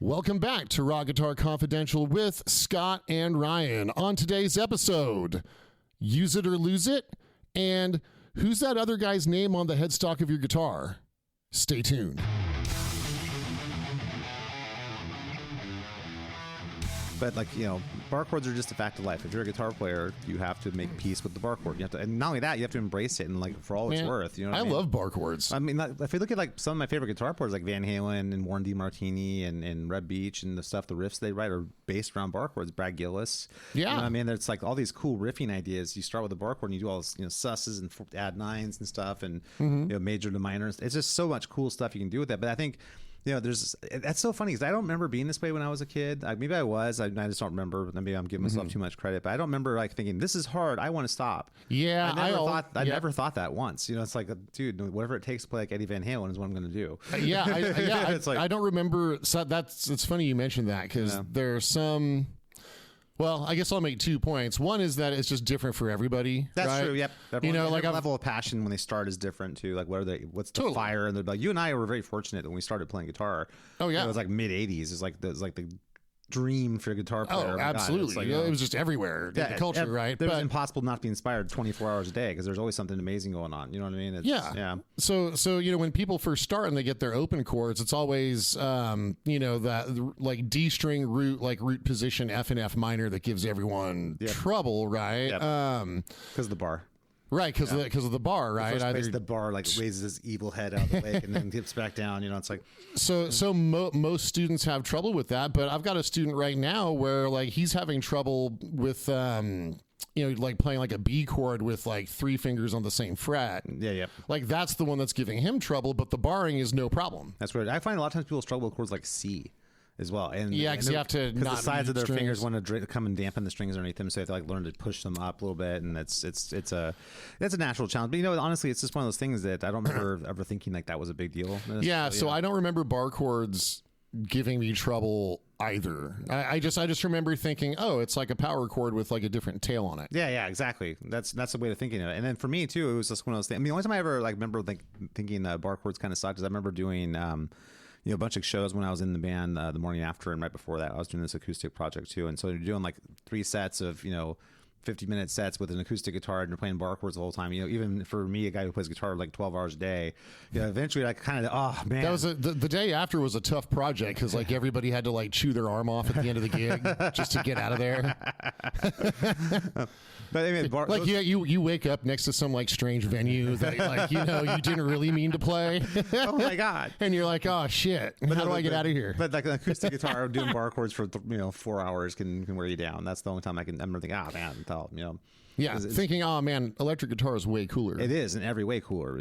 Welcome back to Rock Guitar Confidential with Scott and Ryan. On today's episode, use it or lose it, and who's that other guy's name on the headstock of your guitar? Stay tuned. But bar chords are just a fact of life. If you're a guitar player, you have to make peace with the bar chord. You have to, and not only that, you have to embrace it and for all it's worth. You know, I love bar chords. I mean, if you look at some of my favorite guitar players, like Van Halen and Warren DeMartini and Red Beach and the stuff, the riffs they write are based around bar chords. Brad Gillis, yeah. You know what I mean, there's all these cool riffing ideas. You start with the bar chord and you do all this, susses and add nines and stuff, and major to minors. It's just so much cool stuff you can do with that. But I think. That's so funny because I don't remember being this way when I was a kid. Maybe I was. I just don't remember. Maybe I'm giving myself too much credit, but I don't remember thinking this is hard. I want to stop. Yeah, I never thought that once. It's like, dude, whatever it takes to play like Eddie Van Halen is what I'm going to do. I don't remember. So it's funny you mentioned that because there's some. Well, I guess I'll make 2 points. One is that it's just different for everybody. That's right? true. Yep. Everyone, level of passion when they start is different too. What's the fire? And they're like, you and I were very fortunate when we started playing guitar. Oh yeah, it was mid '80s. It's like the dream for a guitar player. Oh, absolutely. It was just everywhere. The culture, right? But it's impossible not to be inspired 24 hours a day because there's always something amazing going on. You know what I mean? Yeah. So when people first start and they get their open chords, it's always that D string root position F and F minor that gives everyone trouble, right? Because of the bar. Right, because of the bar, right? The bar raises his evil head out of the lake and then dips back down. It's like most students have trouble with that, but I've got a student right now where he's having trouble with playing a B chord with 3 fingers on the same fret. Yeah. That's the one that's giving him trouble, but the barring is no problem. That's weird. I find a lot of times people struggle with chords like C. As well, because you have to the sides of their fingers want to come and dampen the strings underneath them, so you have to learn to push them up a little bit, and it's a natural challenge. But honestly, it's just one of those things that I don't remember ever thinking that was a big deal. So I don't remember bar chords giving me trouble either. I just remember thinking, oh, it's like a power chord with a different tail on it. Yeah, exactly. That's the way of thinking of it. And then for me too, it was just one of those things. I mean, the only time I ever remember thinking bar chords kind of sucked is I remember doing. A bunch of shows when I was in the band the morning after, and right before that I was doing this acoustic project too, and so you're doing 3 sets of 50-minute sets with an acoustic guitar, and you're playing bar chords the whole time. Even for me, a guy who plays guitar 12 hours a day, eventually I kind of, oh man, that was the day after was a tough project because everybody had to chew their arm off at the end of the gig just to get out of there. But I mean, you wake up next to some strange venue that you didn't really mean to play. Oh my god! And you're like, oh shit! How do I get out of here? But an acoustic guitar doing bar chords for 4 hours can wear you down. That's the only time I remember thinking, oh man, Yeah, thinking, oh man, electric guitar is way cooler. It is in every way cooler.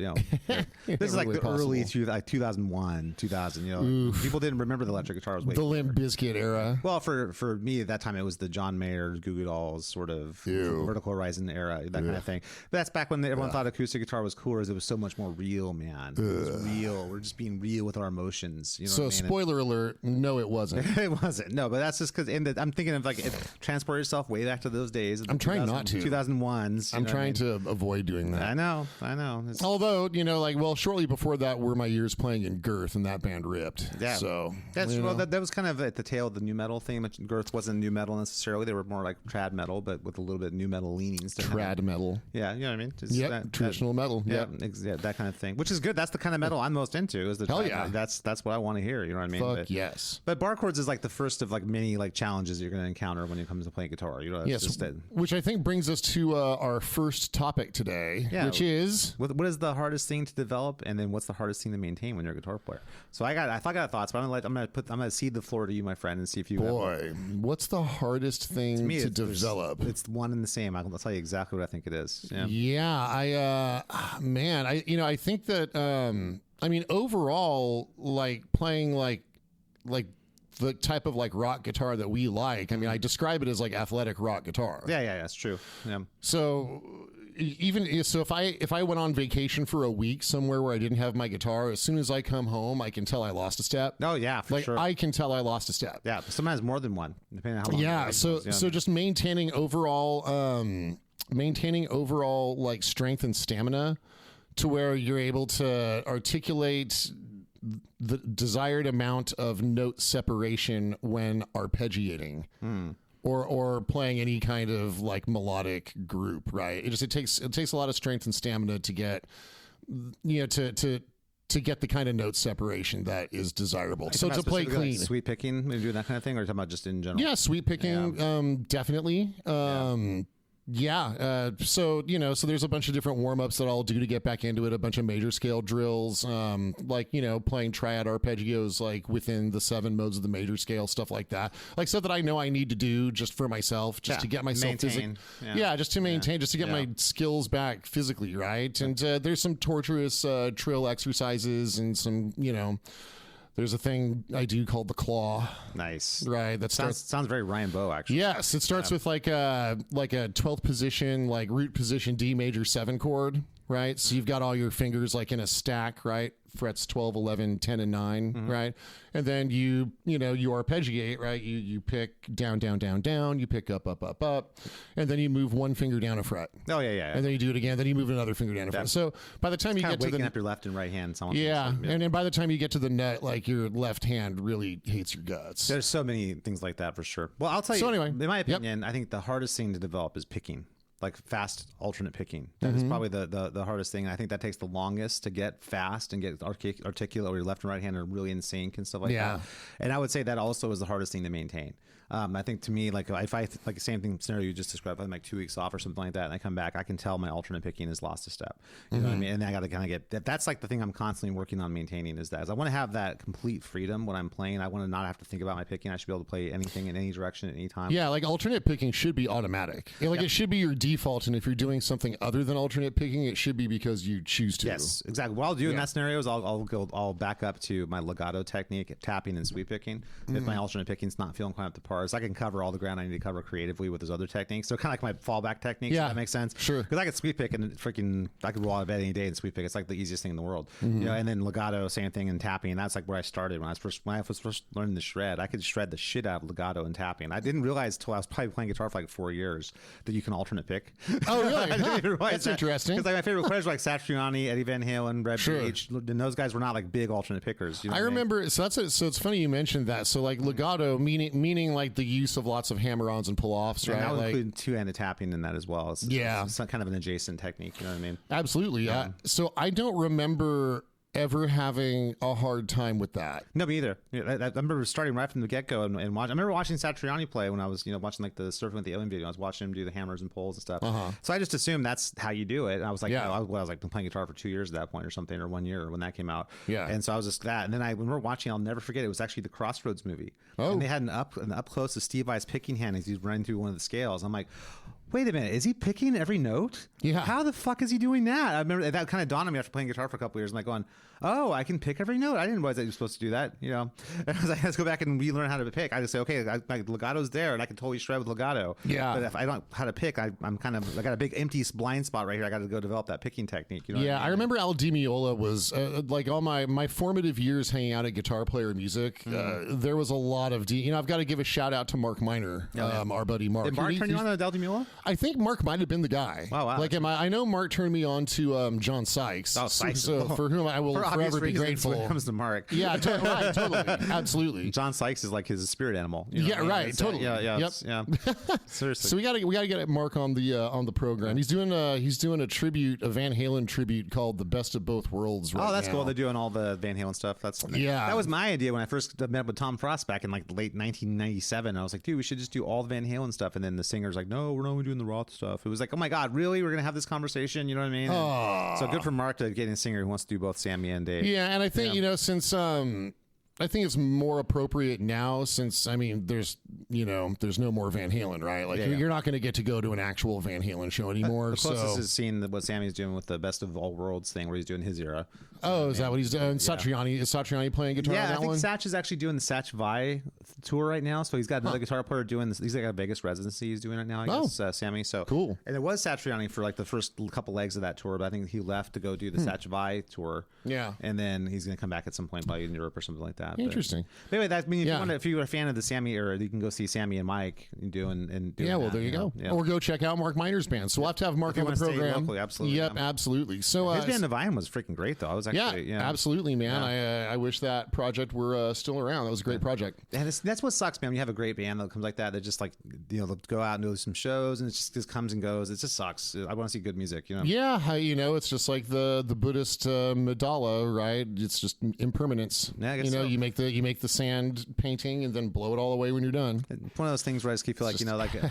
This is the early 2001, 2000. People didn't remember the electric guitar was way cooler. Limp Bizkit era. Well, for me at that time, it was the John Mayer, Goo Goo Dolls sort of Vertical Horizon era, that kind of thing. But that's back when everyone thought acoustic guitar was cooler, as it was so much more real, man. It was real. We're just being real with our emotions. Spoiler alert, no, it wasn't. It wasn't. No, but that's just because I'm thinking of transport yourself way back to those days. I'm trying not to. 2001s. I'm trying to avoid doing that. I know. Although, shortly before that were my years playing in Girth, and that band ripped. Yeah. So that's that was kind of at the tail of the new metal thing. Girth wasn't new metal necessarily. They were more like trad metal, but with a little bit of new metal leanings. Trad metal. Yeah, you know what I mean? Traditional metal. Yeah, that kind of thing. Which is good. That's the kind of metal I'm most into. Is the hell yeah. That's what I want to hear. You know what I mean? Fuck yes. But bar chords is the first of many challenges you're going to encounter when it comes to playing guitar. Yes, which I think brings us to our first topic today, which is what is the hardest thing to develop, and then what's the hardest thing to maintain when you're a guitar player. So I got thoughts, but I'm gonna cede the floor to you, my friend, and see if you. Boy, what's the hardest thing to develop? It's one and the same. I'll tell you exactly what I think it is. I think that overall, playing the type of rock guitar that we like. I describe it as athletic rock guitar. Yeah, that's true. Yeah. So if I went on vacation for a week somewhere where I didn't have my guitar, as soon as I come home, I can tell I lost a step. Oh yeah, for sure. I can tell I lost a step. Yeah, sometimes more than one, depending on how long. Yeah. So just maintaining overall strength and stamina to where you're able to articulate the desired amount of note separation when arpeggiating. Or playing any kind of like melodic group, right? It takes a lot of strength and stamina to get, to get the kind of note separation that is desirable. So to play clean, like sweep picking, maybe doing that kind of thing, or talking about just in general. Yeah, sweep picking, definitely. So there's a bunch of different warm-ups that I'll do to get back into it, a bunch of major scale drills, playing triad arpeggios like within the 7 modes of the major scale, stuff like that. Like stuff that I know I need to do just for myself, just to get myself maintain. just to maintain, just to get my skills back physically, right? And there's some torturous trill exercises and some, there's a thing I do called the claw. Nice. Right. That sounds very Ryan Bow, actually. Yes. It starts with like a 12th position, like root position D major 7 chord. Right. So you've got all your fingers like in a stack, right? Frets 12, 11, 10, and 9. Right. And then you arpeggiate, right? You pick down, down, down, down. You pick up, up, up, up. And then you move one finger down a fret. Oh, yeah. And then you do it again. Then you move another finger down a fret. So by the time you get to waking up your left and right hand. And then by the time you get to the nut, like your left hand really hates your guts. There's so many things like that for sure. Well, I'll tell you. So anyway, in my opinion, I think the hardest thing to develop is picking. Like fast alternate picking. That is probably the hardest thing. I think that takes the longest to get fast and get articulate, where your left and right hand are really in sync and stuff like that. And I would say that also is the hardest thing to maintain. I think to me, like if I like the same thing scenario you just described, if I'm like 2 weeks off or something like that, and I come back, I can tell my alternate picking has lost a step. You know what I mean? And I got to kind of get that's like the thing I'm constantly working on maintaining is I want to have that complete freedom when I'm playing. I want to not have to think about my picking. I should be able to play anything in any direction at any time. Yeah, like alternate picking should be automatic. It should be your default, and if you're doing something other than alternate picking, it should be because you choose to. Yes, exactly. What I'll do in that scenario is I'll back up to my legato technique, tapping and sweep picking. If my alternate picking's not feeling quite up to par, so I can cover all the ground I need to cover creatively with those other techniques. So kind of like my fallback techniques. Yeah, if that makes sense. Sure. Because I could sweep pick and I could roll out of bed any day and sweep pick. It's like the easiest thing in the world. And then legato, same thing, and tapping. And that's like where I started when I was first learning to shred. I could shred the shit out of legato and tapping. I didn't realize until I was probably playing guitar for like 4 years that you can alternate pick. Oh, really? That's interesting. Because like my favorite players were like Satriani, Eddie Van Halen, Brad Page, and those guys were not like big alternate pickers. You know I remember. So so it's funny you mentioned that. So like legato, meaning like the use of lots of hammer-ons and pull-offs, right? And I would like, include two-handed tapping in that as well. It's kind of an adjacent technique. You know what I mean? Absolutely. Yeah. So I don't remember ever having a hard time with that. No, me either. I remember starting right from the get-go and watching. I remember watching Satriani play when I was, watching like the Surfing with the Alien video. I was watching him do the hammers and pulls and stuff. So I just assumed that's how you do it. And I was like, I was like playing guitar for 2 years at that point or something, or 1 year when that came out. Yeah. And so I was just that. And then when we were watching, I'll never forget, it was actually the Crossroads movie. Oh. And they had an up close of Steve Vai's picking hand as he's running through one of the scales. I'm like, wait a minute, is he picking every note? Yeah. How the fuck is he doing that? I remember that kind of dawned on me after playing guitar for a couple of years. I'm like going, oh, I can pick every note. I didn't realize that you're supposed to do that. And I was like, let's go back and relearn how to pick. I just say, okay, my legato's there, and I can totally shred with legato. Yeah. But if I don't know how to pick, I got a big empty blind spot right here. I got to go develop that picking technique. You know what I mean? I remember Al Di Meola was like all my formative years hanging out at Guitar Player Music. There was a lot of I've got to give a shout out to Mark Miner, our buddy Mark. Did Mark turn you on to Al Di Meola? I think Mark might have been the guy. Oh, wow. Like, I know Mark turned me on to John Sykes. Oh, Sykes. So for whom I will forever be grateful. When it comes to Mark. Yeah, right, totally. Absolutely. John Sykes is like his spirit animal. Right, totally. Yeah. Seriously. So we got to get Mark on the program. He's doing a tribute, a Van Halen tribute called "The Best of Both Worlds." Right that's now. cool. They're doing all the Van Halen stuff. That was my idea when I first met with Tom Frost back in like late 1997. I was like, dude, we should just do all the Van Halen stuff. And then the singer's like, no, we're only doing the Roth stuff. It was like, oh my God, really? We're gonna have this conversation? You know what I mean? So good for Mark to get a singer who wants to do both Sammy and Dave. Yeah, and I think since I think it's more appropriate now since there's no more Van Halen, right? Like you're not going to get to go to an actual Van Halen show anymore. The closest is seeing what Sammy's doing with the Best of All Worlds thing, where he's doing his era. Oh, is that what he's doing? Satriani is Satriani playing guitar? Yeah, on that I think one? Satch is actually doing the Satch Vai tour right now. So he's got another guitar player doing this. He's got a Vegas residency he's doing right now, I guess, Sammy. So cool. And it was Satriani for like the first couple legs of that tour, but I think he left to go do the Satch Vai tour. Yeah. And then he's going to come back at some point, probably in Europe or something like that. Interesting. But anyway, that, I mean, if you're a fan of the Sammy era, you can go see Sammy and Mike doing yeah, well, that, there you go. Yeah. Or go check out Mark Miner's band. So we'll have to have Mark on the program. Locally, absolutely. Yep, yeah. absolutely. So His band Divine was freaking great, though. I was actually, absolutely, man. I wish that project were still around. That was a great project. And that's what sucks, man. When you have a great band that comes like that just like, they'll go out and do some shows, and it just comes and goes. It just sucks. I want to see good music, Yeah, it's just like the Buddhist mandala, right? It's just impermanence. Yeah, I guess so. You make the sand painting and then blow it all away when you're done. It's one of those things where I just keep feel like,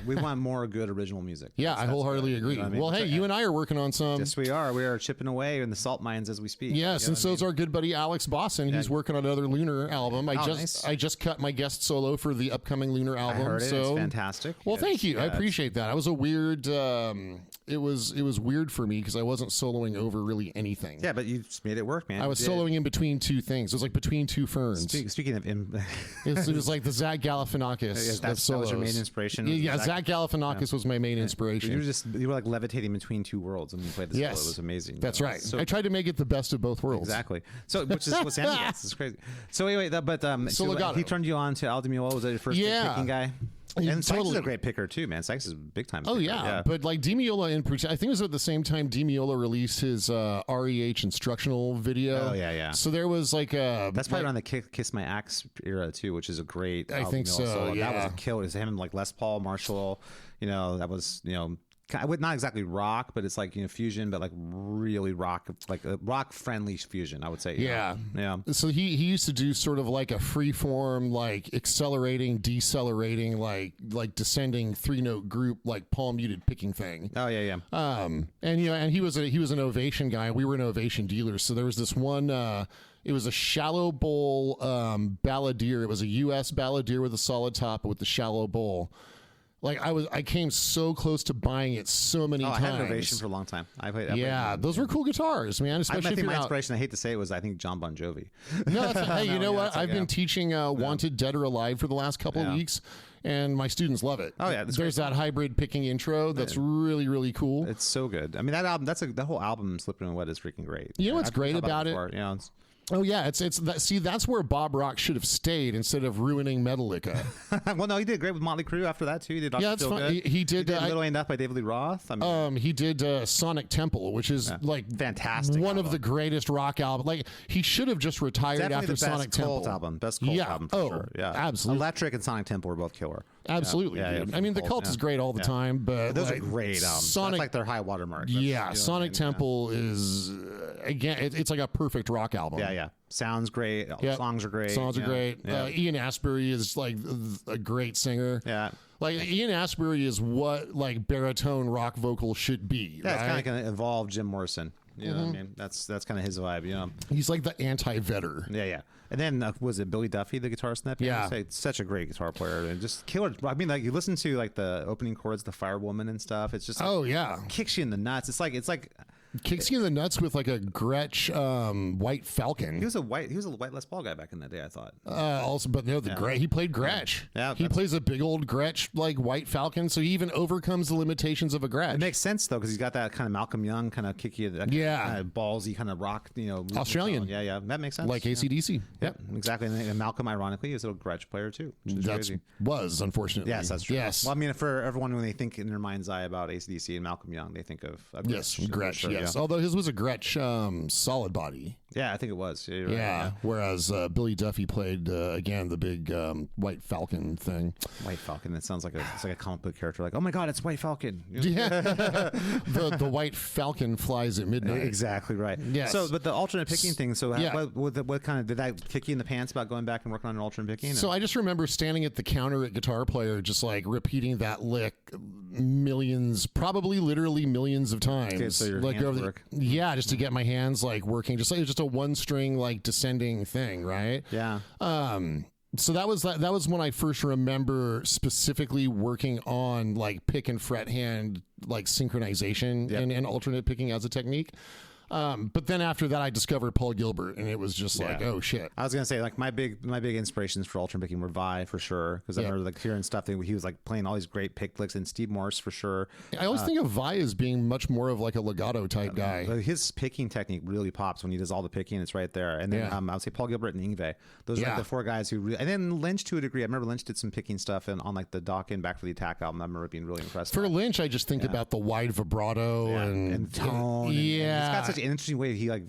we want more good original music. Yeah, I wholeheartedly agree. I mean? Well, hey, you and I are working on some. Yes, we are. We are chipping away in the salt mines as we speak. Yes, and so is our good buddy Alex Bosson. He's working on another Lunar album. I just cut my guest solo for the upcoming Lunar album. I heard it. So it's fantastic. Well, thank you. I appreciate that. I was a weird. It was weird for me because I wasn't soloing over really anything. Yeah, but you just made it work, man. I was soloing in between two things. It was like between two ferns. Speaking of, it was like the Zach Galifianakis. that was your main inspiration. Yeah, Zach Galifianakis was my main inspiration. You were like levitating between two worlds when you played this. Yes, solo. It was amazing. That's right. So, I tried to make it the best of both worlds. Exactly. So, which is what Sammy gets. It's crazy. So anyway, so he turned you on to Al Di Meola. Was that your first picking guy? And Sykes is a great picker too, man. Sykes is a big time. Oh yeah, but like Di Meola in particular, I think it was at the same time Di Meola released his REH instructional video. Oh yeah. So there was like that's probably around the Kiss My Axe era too, which is a great. I think so. Solo. Yeah, that was a killer. It's him and like Les Paul, Marshall. That was not exactly rock, but it's like fusion, but like really rock, like a rock friendly fusion, I would say. Yeah. So he used to do sort of like a freeform, like accelerating, decelerating, like descending 3-note group, like palm muted picking thing. Oh yeah. And he was an Ovation guy. We were an Ovation dealers, so there was this one. It was a shallow bowl balladeer. It was a U.S. balladeer with a solid top, but with the shallow bowl. Like I came so close to buying it so many times. I had an Ovation for a long time. I played those were cool guitars, man. Especially I think my inspiration, I hate to say it, was I think John Bon Jovi. No, hey, you know what? I've been teaching Wanted Dead or Alive for the last couple of weeks, and my students love it. Oh yeah, there's that hybrid picking intro that's really really cool. It's so good. I mean that album, that whole album, Slippery When Wet, is freaking great. You know what's great about it? Oh yeah, that's where Bob Rock should have stayed instead of ruining Metallica. Well, no, he did great with Motley Crue after that too. He did that's fine. He did Little Ain't Enough by David Lee Roth. He did Sonic Temple, which is like fantastic, one of the greatest rock albums. Like he should have just retired after Sonic Temple. Best cult album for sure. Yeah, absolutely. Electric and Sonic Temple were both killer. Absolutely, dude. I mean, the Cult is great all the time, but those are great albums. Sonic, that's like their high watermark. Sonic Temple is again, it's like a perfect rock album. Yeah. Sounds great. Songs are great. Songs are great. Ian Astbury is like a great singer. Yeah. Like Ian Astbury is what like baritone rock vocal should be. Yeah, it's kind of going to evolve Jim Morrison. You know what I mean? That's kind of his vibe. He's like the anti-vetter. Yeah. And then was it Billy Duffy, the guitarist in that band? Yeah, such a great guitar player and just killer. I mean, like you listen to like the opening chords, the Firewoman and stuff. It's just kicks you in the nuts. It's like kicks you in the nuts with like a Gretsch White Falcon. He was a white Les Paul guy back in the day, I thought. Also, but no, he played Gretsch. Yeah, he plays a big old Gretsch like White Falcon, so he even overcomes the limitations of a Gretsch. It makes sense though because he's got that kind of Malcolm Young kind of kicky, kind of ballsy kind of rock, Australian. Yeah, that makes sense. Like AC/DC. Yep, exactly. And Malcolm, ironically, is a Gretsch player too. Was unfortunately. Yes, that's true. Yes. Well, I mean, for everyone when they think in their mind's eye about AC/DC and Malcolm Young, they think of Gretsch. Sure, yes, although his was a Gretsch solid body. Yeah, I think it was. Yeah. Whereas Billy Duffy played again the big White Falcon thing. White Falcon. That sounds like it's like a comic book character. Like, oh my God, it's White Falcon. Yeah. the White Falcon flies at midnight. Exactly right. Yes. So, but the alternate picking thing. So, what kind of did that kick you in the pants about going back and working on an alternate picking? So I just remember standing at the counter at Guitar Player, just like repeating that lick probably literally millions of times. Okay, so your like hands work. Just to get my hands like working, just a one string like descending thing, right? Yeah. So that was when I first remember specifically working on like pick and fret hand like synchronization and alternate picking as a technique. But then after that, I discovered Paul Gilbert, and it was just like, oh shit. I was gonna say like my big inspirations for alternate picking were Vi for sure, because I remember like hearing stuff that he was like playing all these great pick licks, and Steve Morse for sure. I always think of Vi as being much more of like a legato type guy. But his picking technique really pops when he does all the picking. It's right there. And then I would say Paul Gilbert and Yngwie. Those are like the four guys who really, and then Lynch to a degree. I remember Lynch did some picking stuff on like the Dokken Back for the Attack album. I remember being really impressed. For Lynch, I just think about the wide vibrato and tone. And he's got such an interesting way he like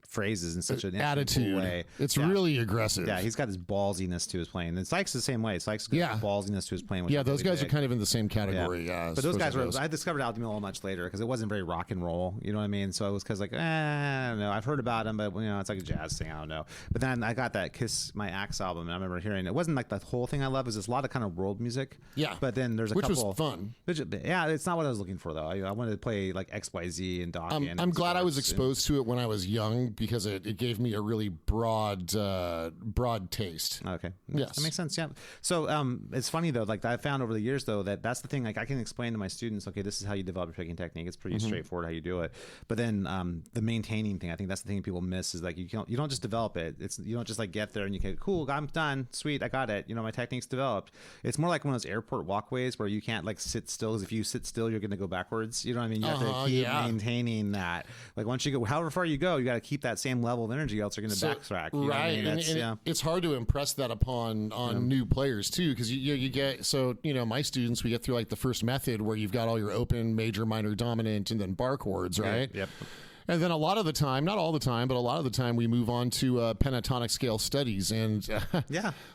phrases in such an attitude way. It's really aggressive. Yeah, he's got this ballsiness to his playing. And Sykes the same way. Sykes got ballsiness to his playing. Yeah, those guys are kind of in the same category. But those guys were. I discovered Al Di Meola much later because it wasn't very rock and roll. You know what I mean? So it was because like, I don't know. I've heard about him, but it's like a jazz thing. I don't know. But then I got that Kiss My Axe album, and I remember hearing it wasn't like the whole thing I love. It was just a lot of kind of world music. Yeah. But then there's a couple, which was fun. It's not what I was looking for though. I wanted to play like XYZ and Dokken. I'm glad I was exposed to it when I was young because it gave me a really broad taste. Okay. Yes. That makes sense. Yeah. So it's funny though, like I found over the years though that's the thing, like I can explain to my students, okay, this is how you develop your picking technique. It's pretty straightforward how you do it. But then the maintaining thing, I think that's the thing people miss is like you don't just develop it. You don't just like get there and you can cool, I'm done, sweet, I got it. My technique's developed. It's more like one of those airport walkways where you can't like sit still, because if you sit still you're going to go backwards. You know what I mean? You have to keep maintaining that. Like once you go, however far you go, you got to keep that same level of energy, else you're going to backtrack. You know right. I mean? And it's hard to impress that upon new players too, because you get my students, we get through like the first method where you've got all your open, major, minor, dominant, and then bar chords, right? Yep. And then a lot of the time, not all the time, but a lot of the time, we move on to pentatonic scale studies, and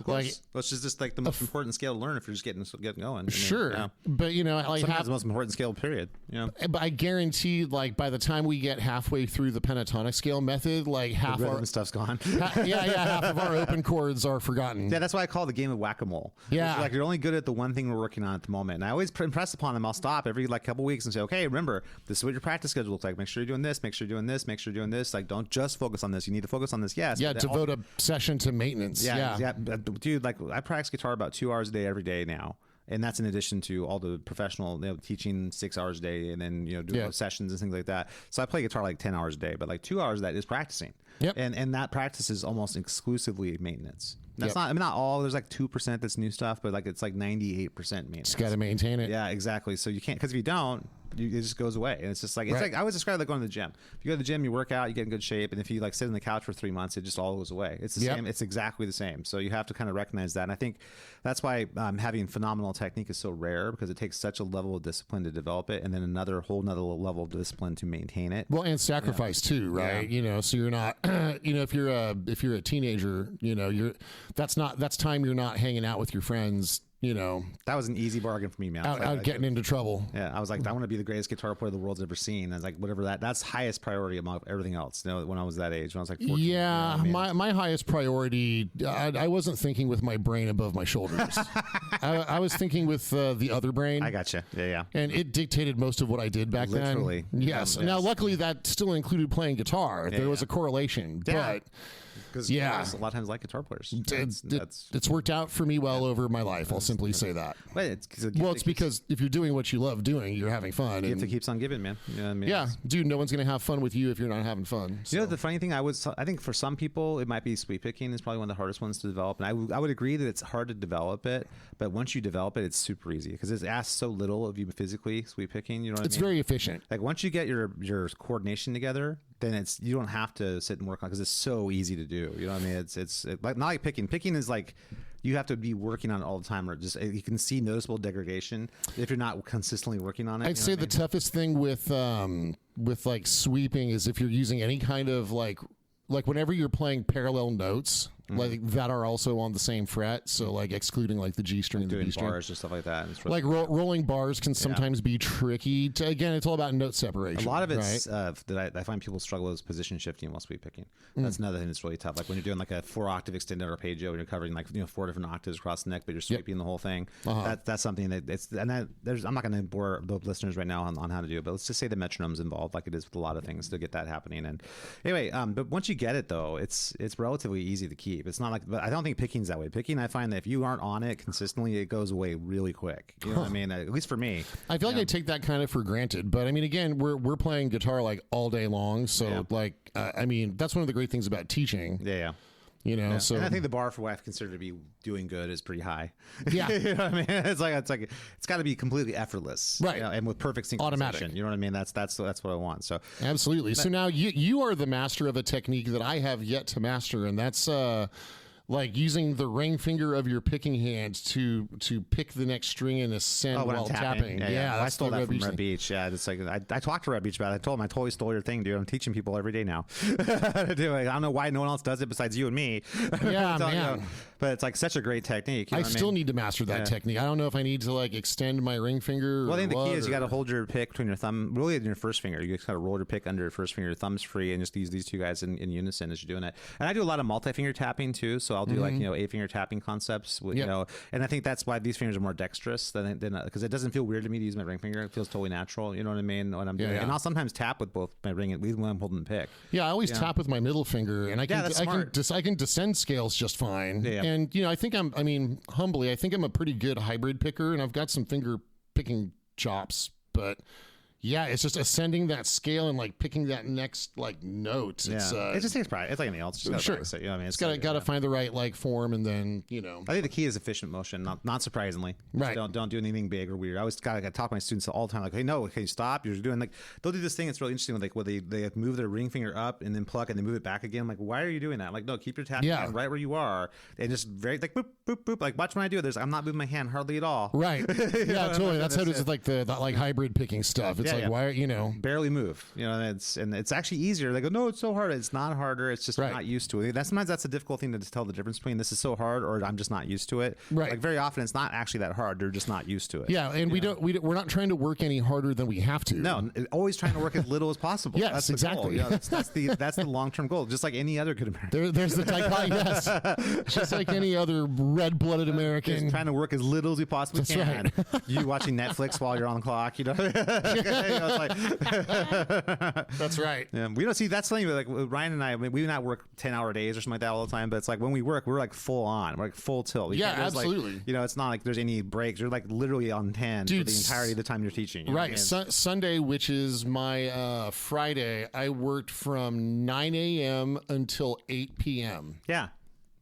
like which is just like the most important scale to learn if you're just getting going. Sure, but like sometimes the most important scale, period. But I guarantee, like by the time we get halfway through the pentatonic scale method, like half our stuff's gone. half of our open chords are forgotten. Yeah, that's why I call it the game of whack-a-mole. Yeah, like you're only good at the one thing we're working on at the moment. And I always impress upon them. I'll stop every like couple weeks and say, okay, remember, this is what your practice schedule looks like. Make sure you're doing this. Make sure you're doing this. Make sure you're doing this. Like, don't just focus on this. You need to focus on this. Yes. Yeah. Devote a session to maintenance. Yeah. Dude, like I practice guitar about 2 hours a day every day now. And that's in addition to all the professional, teaching 6 hours a day and then, doing sessions and things like that. So I play guitar like 10 hours a day, but like 2 hours of that is practicing. Yep. And that practice is almost exclusively maintenance. That's not all. There's like 2% that's new stuff, but like it's like 98% maintenance. Just got to maintain it. Yeah, exactly. So you can't, because if you don't, it just goes away. And it's just like, it's like, I always describe it like going to the gym. If you go to the gym, you work out, you get in good shape. And if you like sit on the couch for 3 months, it just all goes away. It's the same. It's exactly the same. So you have to kind of recognize that. And I think that's why having phenomenal technique is so rare, because it takes such a level of discipline to develop it. And then whole another level of discipline to maintain it. Well, and sacrifice too, right? Yeah. So you're not, if you're a teenager, that's time you're not hanging out with your friends. That was an easy bargain for me, man. Out getting into trouble. Yeah, I was like, I want to be the greatest guitar player the world's ever seen. I was like, whatever that's highest priority among everything else. When I was that age, when I was like 14. Yeah, my highest priority. I wasn't thinking with my brain above my shoulders. I was thinking with the other brain. I gotcha. Yeah. And it dictated most of what I did back Literally. then. Yes. Now, luckily, that still included playing guitar. There was a correlation, but. Because a lot of times like guitar players. It's worked out for me well over my life. I'll simply say that. It's because if you're doing what you love doing, you're having fun. The gift keeps on giving, man. You know what I mean? Yeah, dude, no one's going to have fun with you if you're not having fun. So. The funny thing, I think for some people, it might be sweep picking is probably one of the hardest ones to develop. And I would agree that it's hard to develop it, but once you develop it, it's super easy because it's asked so little of you physically, sweep picking. You know what I mean? It's very efficient. Like once you get your coordination together, then you don't have to sit and work on it because it's so easy to do. You know what I mean? It's like not like picking. Picking is like you have to be working on it all the time, or just you can see noticeable degradation if you're not consistently working on it. I'd say the toughest thing with like sweeping is if you're using any kind of like whenever you're playing parallel notes. Like that are also on the same fret, so like excluding like the G string and the B string, bars and stuff like that. Like rolling bars can sometimes be tricky. Again, it's all about note separation. A lot of it's that I find people struggle with position shifting while sweep picking. That's another thing that's really tough. Like when you're doing like a 4-octave extended arpeggio and you're covering like 4 different octaves across the neck, but you're sweeping the whole thing. That's something I'm not going to bore the listeners right now on how to do it, but let's just say the metronome's involved, like it is with a lot of things to get that happening. And anyway, but once you get it though, it's relatively easy to keep. keep. It's not like, but I don't think picking's that way. Picking, I find that if you aren't on it consistently, it goes away really quick. You know what I mean? At least for me. I feel like I take that kind of for granted, but I mean, again, we're playing guitar like all day long, so like, I mean, that's one of the great things about teaching. Yeah. You know, so and I think the bar for what I consider to be doing good is pretty high. Yeah. You know what I mean? It's got to be completely effortless, right? You know, and with perfect synchronization. Automatic. You know what I mean? That's what I want. So absolutely. So now you are the master of a technique that I have yet to master, and that's like using the ring finger of your picking hand to pick the next string and ascend while tapping. Yeah. Well, I that's stole the that from Red Red Beach Beach. Yeah, it's like I talked to Red Beach about it. I told him I totally stole your thing, dude. I'm teaching people every day now to do it. I don't know why no one else does it besides you and me. Yeah, So, man. you know, but it's like such a great technique. You know I what still mean? need to master that technique. I don't know if I need to like extend my ring finger. Well, I think the key is you got to to hold your pick between your thumb, really, and your first finger. You just got to roll your pick under your first finger. Your thumb's free, and just use these two guys in unison as you're doing it. And I do a lot of multi-finger tapping too. So I'll do like 8-finger tapping concepts. You know, and I think that's why these fingers are more dexterous than because it doesn't feel weird to me to use my ring finger. It feels totally natural. You know what I mean? When I'm doing it, and I'll sometimes tap with both my ring, even when I'm holding the pick. Yeah, I always tap with my middle finger, and I can descend scales just fine. Yeah. And you know, I mean, humbly, I think I'm a pretty good hybrid picker, and I've got some finger picking chops, but yeah, it's just ascending that scale and like picking that next like note. Yeah. It just takes practice. It's like anything else. Just sure. practice it, you know what I mean? It's got to find the right like form, and then you know. I think the key is efficient motion. Not surprisingly. Right. Don't do anything big or weird. I always got to talk to my students all the time. Like, hey, no, can you stop? You're doing like they'll do this thing. It's really interesting. Like where they move their ring finger up and then pluck and then move it back again. I'm like, why are you doing that? I'm like, no, keep your tapping hand right where you are, and just very like boop boop boop. Like watch when I do it. I'm not moving my hand hardly at all. Right. Yeah, totally. That's how it is with like the like hybrid picking stuff. It's why you know. Barely move, you know, and it's actually easier. They go, no, it's so hard. It's not harder. It's just not used to it. Sometimes that's a difficult thing to tell the difference between this is so hard or I'm just not used to it. Right. Like very often it's not actually that hard. They're just not used to it. Yeah, and we're not trying to work any harder than we have to. No, always trying to work as little as possible. Yes, that's the exactly. goal. You know, that's the long-term goal. Just like any other good American. There's the dichotomy. Yes, just like any other red-blooded American. Just trying to work as little as we possibly can. Right. You watching Netflix while you're on the clock, you know. It's like, that's right. Yeah, we don't see that's something like Ryan and I mean, we not work 10-hour days or something like that all the time, but it's like when we work, we're like full on, we're like full tilt. Yeah, absolutely. Like, you know, it's not like there's any breaks. You're like literally on 10 for the entirety of the time you're teaching. You know right. Sunday, which is my Friday, I worked from 9 a.m. until 8 p.m. Yeah,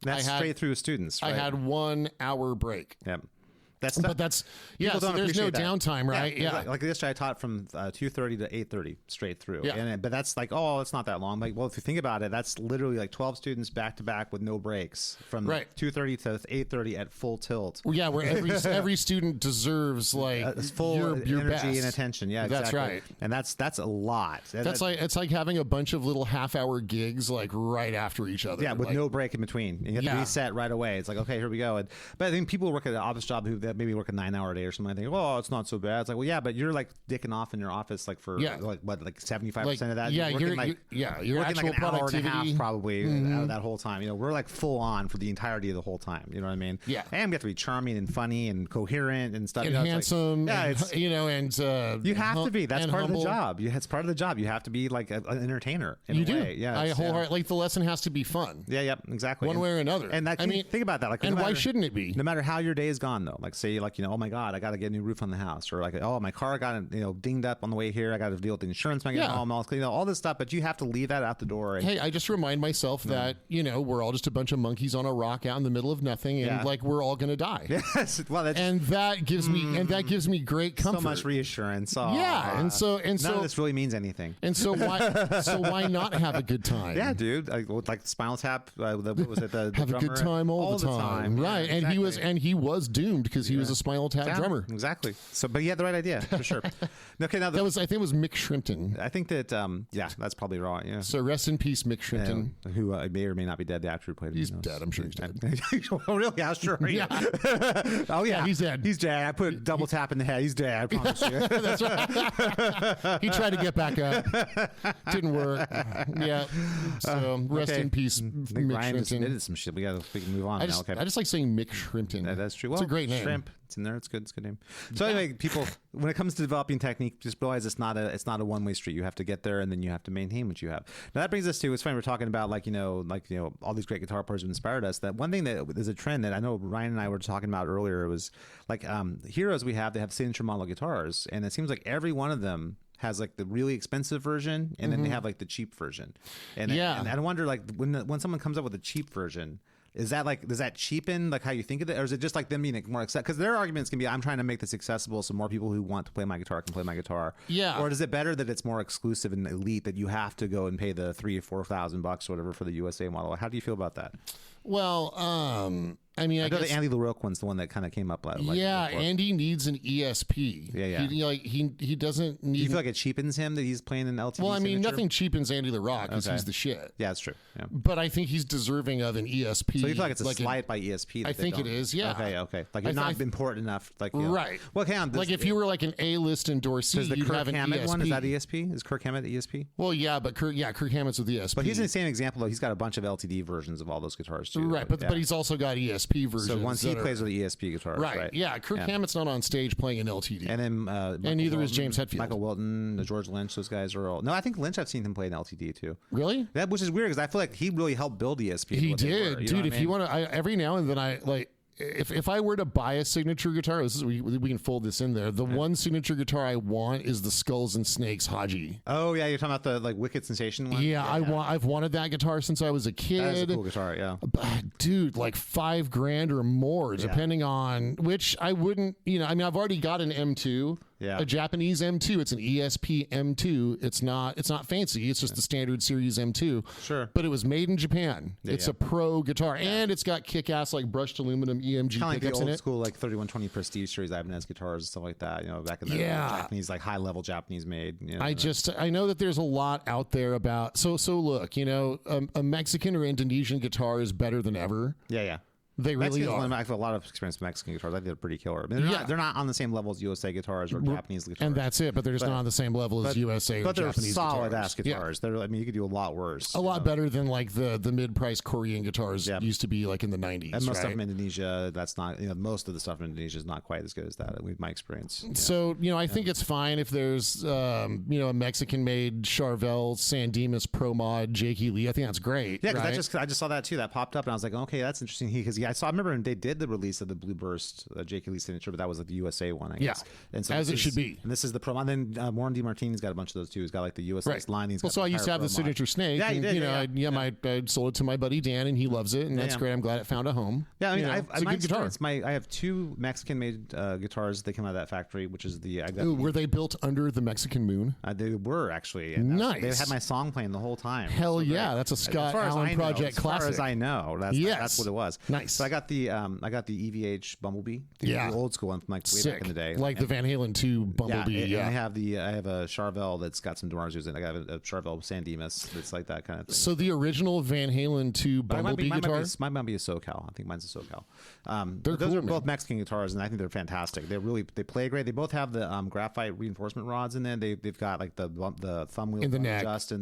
that's straight through students. Right? I had 1 hour break. Yep. But that's so there's no downtime, right? Yeah. Like yesterday, I taught from 2:30 to 8:30 straight through. Yeah. But that's like, oh, it's not that long. Like, well, if you think about it, that's literally like 12 students back to back with no breaks from 2:30 to 8:30 at full tilt. Well, yeah, where every student deserves like full your energy best. and attention. Yeah, that's exactly. right. And that's a lot. It's like having a bunch of little half-hour gigs like right after each other. Yeah, with like, no break in between. And you have to reset right away. It's like, okay, here we go. But I think people work at an office job who maybe work a 9-hour day or something. I think, oh, it's not so bad. It's like, well, yeah, but you're like dicking off in your office like for like what, like 75% of that. Yeah, you're working your working actual like an productivity. hour and a half probably out of that whole time. You know, we're like full on for the entirety of the whole time. You know what I mean? Yeah. And we have to be charming and funny and coherent and stuff. And handsome. Like, you know, and you have to be. That's part humble. of the job. It's part of the job. You have to be like an entertainer. In you a do. way. Yeah. I wholeheartedly like the lesson has to be fun. Yeah. Yep. Exactly. One way or another. And that, I mean, think about that. Like, and why shouldn't it be? No matter how your day is gone, though. Like, say, like, you know, oh my God, I got to get a new roof on the house, or like, oh, my car got dinged up on the way here. I got to deal with the insurance when I get home. All this stuff, but you have to leave that out the door. And, hey, I just remind myself that we're all just a bunch of monkeys on a rock out in the middle of nothing, and like we're all gonna die. Yes, well, that gives me great comfort. So much reassurance. And so none of this really means anything. And so why not have a good time? Yeah, dude. Like Spinal Tap. What was it? The have drummer? A good time all the time. Right? Yeah, exactly. And he was doomed because he was a Spinal Tap drummer. Exactly. So, but he had the right idea for sure. Okay, now I think it was Mick Shrimpton. I think that that's probably wrong. Yeah. So rest in peace, Mick Shrimpton, who may or may not be dead. The actor who played him. He's dead. I'm sure he's dead. Oh, really? Yeah, sure. Yeah. Oh yeah, he's dead. He's dead. I put a double tap in the head. He's dead. I promise you. That's right. He tried to get back up. Didn't work. Yeah. So rest in peace, Mick Ryan just Shrimpton. admitted some shit. We can move on now. Okay. I just like saying Mick Shrimpton. That's true. It's a great name. Shrimp. It's in there. It's good. It's a good name. So anyway, people, when it comes to developing technique, just realize it's not a one-way street. You have to get there, and then you have to maintain what you have. Now that brings us to, it's funny, we're talking about all these great guitar players who inspired us. That one thing that is a trend that I know Ryan and I were talking about earlier was like heroes they have signature model guitars, and it seems like every one of them has like the really expensive version, and then they have like the cheap version. And I wonder, like, when someone comes up with a cheap version, is that like, does that cheapen like how you think of it, or is it just like them being like more accessible? Because their arguments can be, I'm trying to make this accessible so more people who want to play my guitar can play my guitar. Yeah. Or is it better that it's more exclusive and elite, that you have to go and pay the $3,000 or $4,000 or whatever for the USA model? How do you feel about that? Well, I mean, I know guess the Andy LaRocque one's the one that kind of came up. Andy needs an ESP. Yeah. He doesn't need. Do you feel like it cheapens him that he's playing an LTD? Well, I mean, signature? nothing cheapens Andy LaRocque because he's the shit. Yeah, that's true. Yeah. But I think he's deserving of an ESP. So you feel like it's a slight by ESP? I think it is. Yeah. Okay. Like you're not important enough. Like right. Well, hang on. Like if you were like an A-list endorsee, the you'd Kirk have an Hammett ESP. one. Is that ESP? Is Kirk Hammett ESP? Well, yeah, but Kirk Hammett's with ESP. But he's in the same example though. He's got a bunch of LTD versions of all those guitars too. Right, but he's also got ESP versions. So once he plays with the ESP guitars, right? Yeah, Kirk Hammett's not on stage playing an LTD, and then and neither is James Hetfield. Michael Wilton, George Lynch. Those guys are all. No, I think Lynch. I've seen him play an LTD too. Really? That, which is weird because I feel like he really helped build ESP. He did, dude. If you want to, every now and then I like. If I were to buy a signature guitar, we can fold this in there. The one signature guitar I want is the Skulls and Snakes Haji. Oh yeah, you're talking about the like Wicked Sensation one. Yeah, I've wanted that guitar since I was a kid. That is a cool guitar, yeah. Dude, like $5,000 or more, depending on which. I wouldn't, I mean, I've already got an M2. Yeah. A Japanese M2. It's an ESP M2. It's not fancy. It's just the standard series M2. Sure. But it was made in Japan. It's a pro guitar, and it's got kick-ass like brushed aluminum EMG kind of like the pickups in old it. school like 3120 Prestige series Ibanez guitars and stuff like that. Back in the Japanese, like high level Japanese made. I know that there's a lot out there about. So look, a Mexican or Indonesian guitar is better than ever. Yeah. They really are. I have a lot of experience with Mexican guitars. I think they're pretty killer. I mean, they're not on the same level as USA guitars or Japanese guitars. And that's it. But they're just not on the same level as USA or Japanese guitars. But they're solid ass guitars. Yeah. I mean, you could do a lot worse. A lot better than like the mid-price Korean guitars used to be like in the 90s. And most stuff in Indonesia, that's not, most of the stuff in Indonesia is not quite as good as that, with my experience. So, I think it's fine if there's, a Mexican-made Charvel San Dimas Pro Mod Jakey Lee. I think that's great. Yeah, because I just saw that too. That popped up, and I was like, okay, that's interesting. Because I remember when they did the release of the Blue Burst Jakey Lee signature, but that was like the USA one, I guess. Yeah, and so as it should be. And this is the Pro Mod. And then Warren DeMartini's got a bunch of those too. He's got like the USA line. So I used to have the signature Snake. Yeah, you did. I sold it to my buddy Dan, and he loves it, and that's great. I'm glad it found a home. Yeah, I mean, it's a good guitar. I have two Mexican-made guitars that came out of that factory, which is were they built under the Mexican moon? They were actually. Nice. They had my song playing the whole time. Hell yeah, that's a Scott Allen Project classic. As far as I know, that's what it was. Nice. So I got the EVH Bumblebee, the old school one from like way back in the day, like the Van Halen 2 Bumblebee. Yeah, and I have a Charvel that's got some DiMarzios in it. I got a Charvel San Dimas that's like that kind of thing. So the original Van Halen 2 Bumblebee guitar? Mine might be a SoCal. I think mine's a SoCal. Those are both Mexican guitars, and I think they're fantastic. They play great. They both have the graphite reinforcement rods in there. They've got like the thumb wheel in the neck adjust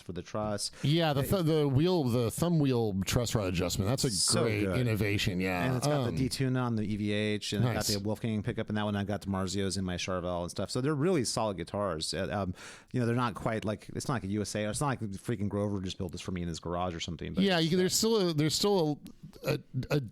for the truss. Yeah, the thumb wheel truss rod adjustment. That's a great innovation. Yeah, and it's got the detune on the EVH, and nice. I got the Wolfgang pickup in that one. I got DiMarzios in my Charvel and stuff. So they're really solid guitars. They're not quite like, it's not like a USA. It's not like freaking Grover just built this for me in his garage or something. But yeah, there's still a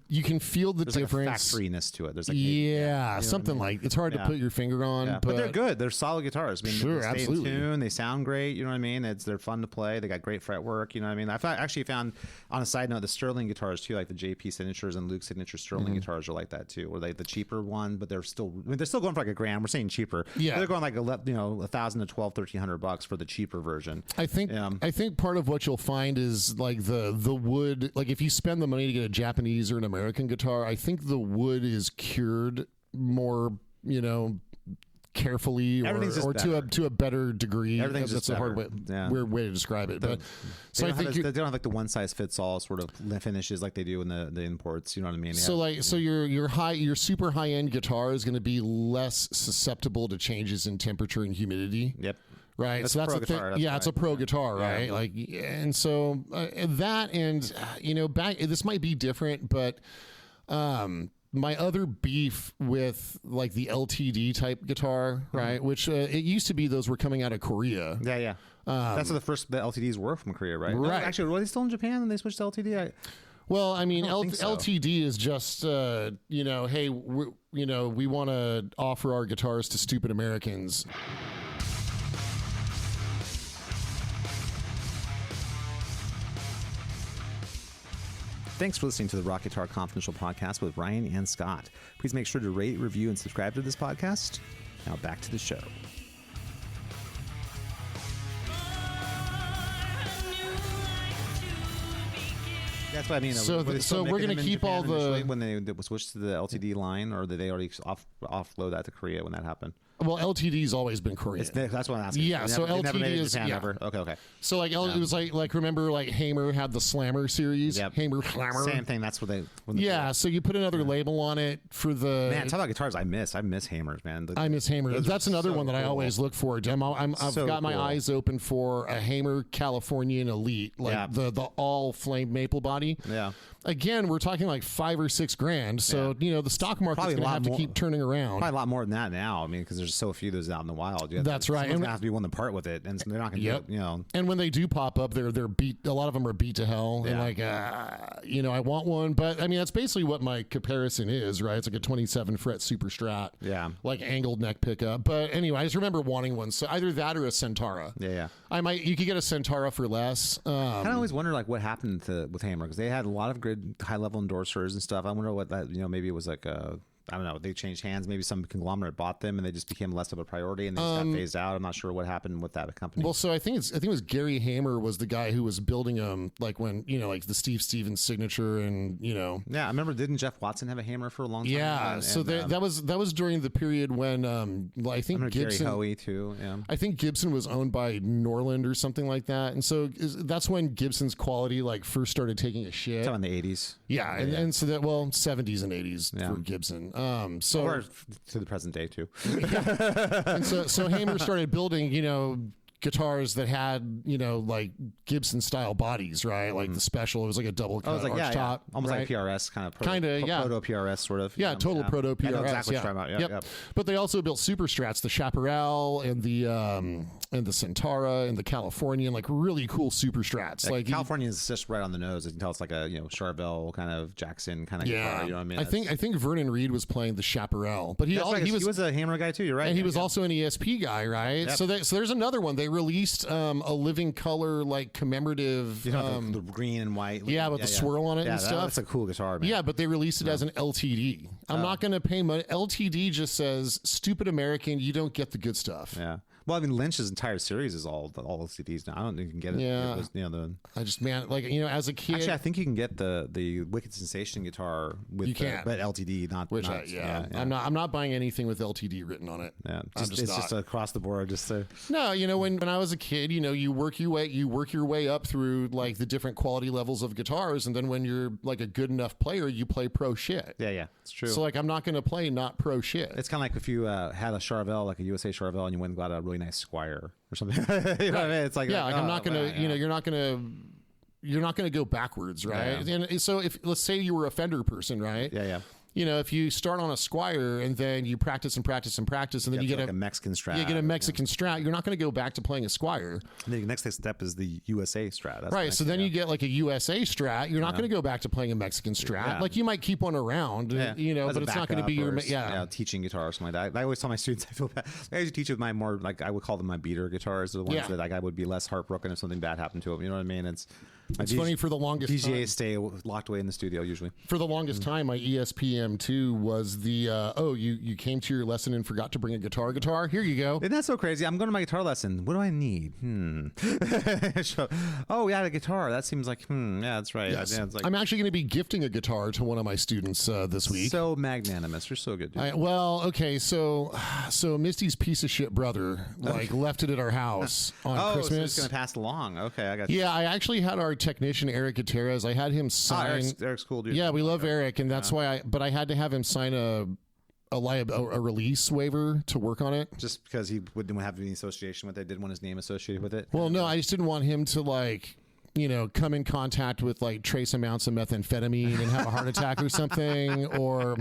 you can feel the difference. Like a factoryness to it. There's like something like, it's hard to put your finger on. Yeah. But they're good. They're solid guitars. I mean, sure, they stay absolutely. in tune. They sound great. You know what I mean? They're fun to play. They got great fretwork. You know what I mean? I've actually found, on a side note, the Sterling guitars too, like the JP signatures and Luke signature Sterling guitars are like that too. Or like the cheaper one, but they're still going for like $1,000. We're saying cheaper. Yeah, they're going like $1,000 to $1,200-$1,300 for the cheaper version. I think part of what you'll find is like the wood. Like if you spend the money to get a Japanese or an American guitar, I think the wood is cured more, carefully or to a better degree. Everything's That's just a hard way, weird way to describe it. But so I think they don't have like the one size fits all sort of finishes like they do in the imports. You know what I mean? So your super high end guitar is going to be less susceptible to changes in temperature and humidity. Yep. Right. That's so that's the thing. Yeah, it's a pro guitar, right? Like, and so that, and back, this might be different, but my other beef with like the LTD type guitar, right? Which it used to be those were coming out of Korea. Yeah. That's where the LTDs were from Korea, right? Right. No, actually, were they still in Japan and they switched to LTD? Well, I mean, don't think so. LTD is just, hey, we want to offer our guitars to stupid Americans. Thanks for listening to the Rock Guitar Confidential podcast with Ryan and Scott. Please make sure to rate, review, and subscribe to this podcast. Now back to the show. That's what I mean. So Were they still we're making gonna them in keep Japan all the- initially when they switched to the LTD line, or did they already offload that to Korea when that happened? Well, LTD's always been Korean. That's what I'm asking. Yeah, so they never LTD made it in is- Japan yeah. ever. Okay. So like it was like remember like Hamer had the Slammer series. Yep. Hamer Slammer. Same thing. That's what they. Yeah, so you put another label on it for the. Man, talk about guitars. I miss Hammers, man. I miss Hamer. Those That's are another so one that I cool. always look for. I've So got my cool. eyes open for a Hamer Californian Elite, like Yeah. the all flame maple body. Yeah. Again, we're talking like $5 or $6 grand. So the stock market's Probably a going to lot have to more- keep turning around. Probably a lot more than that now. I mean, because there's so few of those out in the wild. That's right. Someone's And- gonna have to be one to part with it, and they're not going to. Yep. Do it, And when they do pop up, they're beat. A lot of them are beat to hell. And Yeah. I want one, but I mean that's basically what my comparison is, right? It's like a 27 fret Super Strat, Yeah. like angled neck pickup. But anyway, I just remember wanting one. So either that or a Centaura. Yeah. You could get a Centaura for less. I kind of always wonder like what happened with Hammer, because they had a lot of good high level endorsers and stuff. I wonder what that maybe it was like I don't know. They changed hands. Maybe some conglomerate bought them, and they just became less of a priority, and they just got phased out. I'm not sure what happened with that company. Well, so I think it was Gary Hamer was the guy who was building them, like when like the Steve Stevens signature, and yeah, I remember. Didn't Jeff Watson have a Hammer for a long time? Yeah. So that was during the period when I think I remember Gibson. Gary Hoey too. Yeah. I think Gibson was owned by Norland or something like that, and so that's when Gibson's quality like first started taking a shit. Talking in the 80s. Yeah, and so that 70s and 80s Yeah. for Gibson. Or to the present day too. And so Hamer started building, guitars that had, like Gibson style bodies, right? Like the special, it was like a double I was like, arch top, almost right? like PRS kind of. Kinda, yeah. Proto PRS sort of. Yeah, total proto PRS. I know exactly yeah. what you're talking about. Yep. But they also built super strats, the Chaparral and the Centaura and the Californian, like really cool super strats. Like California is just right on the nose. You can tell it's like a Charvel kind of Jackson kind of guitar. You know what I mean? I think Vernon Reed was playing the Chaparral, but he was a Hammer guy too. You're right. and he was also an ESP guy, right? Yep. So there's another one. They released a living color like commemorative. the green and white. Yeah, with the swirl on it and stuff. That's a cool guitar, man. Yeah, but they released it as an LTD. I'm not going to pay money. LTD just says, stupid American, you don't get the good stuff. Yeah. Well, I mean, Lynch's entire series is all CDs now. I don't think you can get it. Yeah. It was, I just, man, like, as a kid. Actually, I think you can get the Wicked Sensation guitar with You can. but LTD, not. which not, yeah. I'm not buying anything with LTD written on it. Yeah, I'm just it's not. just across the board. Just No, when I was a kid, you work your way up through like the different quality levels of guitars, and then when you're like a good enough player, you play pro shit. yeah, it's true. So like I'm not going to play not pro shit. It's kind of like if you had a Charvel, like a USA Charvel, and you went and got a really nice Squire or something. You know what I mean? It's like I'm not going to, yeah. you're not going to go backwards, right? Yeah. And so if let's say you were a Fender person, right? Yeah. If you start on a Squire and then you practice and practice and practice, and then you get like a Mexican Strat. you get a Mexican Strat, you're not going to go back to playing a Squire. And then the next step is the USA Strat. That's Right. next, So then you get like a USA Strat. You're not going to go back to playing a Mexican Strat. Yeah. Like you might keep one around, As but a it's not going to be your, backup or teaching guitar or something like that. I always tell my students, I feel bad. I always teach with my more, like, I would call them my beater guitars, the ones that like I would be less heartbroken if something bad happened to them. You know what I mean? It's funny for the longest DGAs time. stay locked away in the studio usually. For the longest time, my ESPM2 was the you came to your lesson and forgot to bring a guitar. Here you go. Isn't that so crazy? I'm going to my guitar lesson. What do I need? Oh, yeah, the guitar. That seems like, yeah, that's right. Yes. Yeah, it's like, I'm actually going to be gifting a guitar to one of my students this week. so magnanimous. You're so good, dude. Okay, so Misty's piece of shit brother left it at our house on So Christmas. it's going to pass along. Okay, I got you. Yeah, I actually had our technician Eric Gutierrez. I had him Oh, sign. Eric's cool, dude. Yeah, we love Eric, and that's why I had to have him sign a release waiver to work on it. Just because he wouldn't have any association with it, didn't want his name associated with it. Well, no, I just didn't want him to come in contact with like trace amounts of methamphetamine and have a heart attack or something, or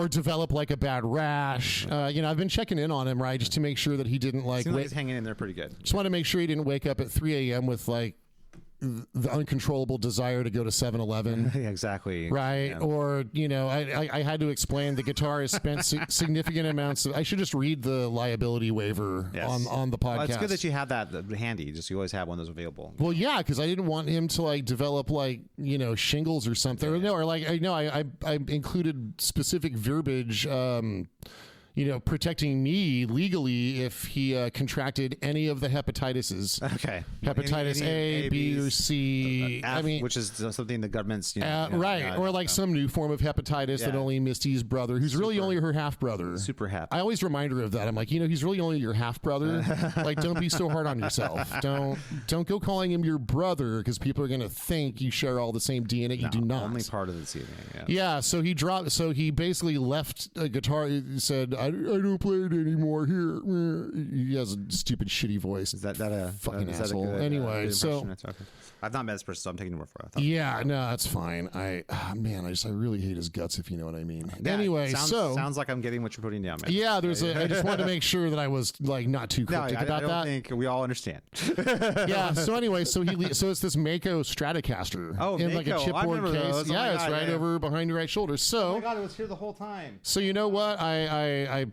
develop like a bad rash. I've been checking in on him, right, just to make sure that he didn't like. Seems like he's hanging in there pretty good. Just want to make sure he didn't wake up at 3 a.m. with like the uncontrollable desire to go to 7-Eleven. Yeah, exactly. Right. Yeah. Or, I had to explain the guitar has spent significant amounts of, I should just read the liability waiver on the podcast. Well, it's good that you have that handy. Just you always have one of those available. Well, yeah, because I didn't want him to like develop like, shingles or something. Yeah. Or like, I included specific verbiage, protecting me legally if he contracted any of the hepatitises. Okay. Hepatitis A, B, or C. F, which is something the government's, right. Or like some new form of hepatitis that only Misty's brother, who's really only her half brother. Super hep. I always remind her of that. I'm like, he's really only your half brother. Like, don't be so hard on yourself. Don't go calling him your brother because people are going to think you share all the same DNA. You do not. Only part of the DNA. Yeah. So he basically left a guitar. He said, I don't play it anymore. Here, he has a stupid, shitty voice. Is that a fucking is that asshole? a good, anyway, so I've not met this person, so I'm taking your word for it. Yeah, no, that's fine. I really hate his guts, if you know what I mean. Anyway, sounds like I'm getting what you're putting down, man. Yeah, I just wanted to make sure that I was like not too cryptic about that. I don't think we all understand. Yeah. So anyway, so it's this Mako Stratocaster in like a chipboard case. Yeah, it's right over behind your right shoulder. So oh my god, it was here the whole time. So you know what? I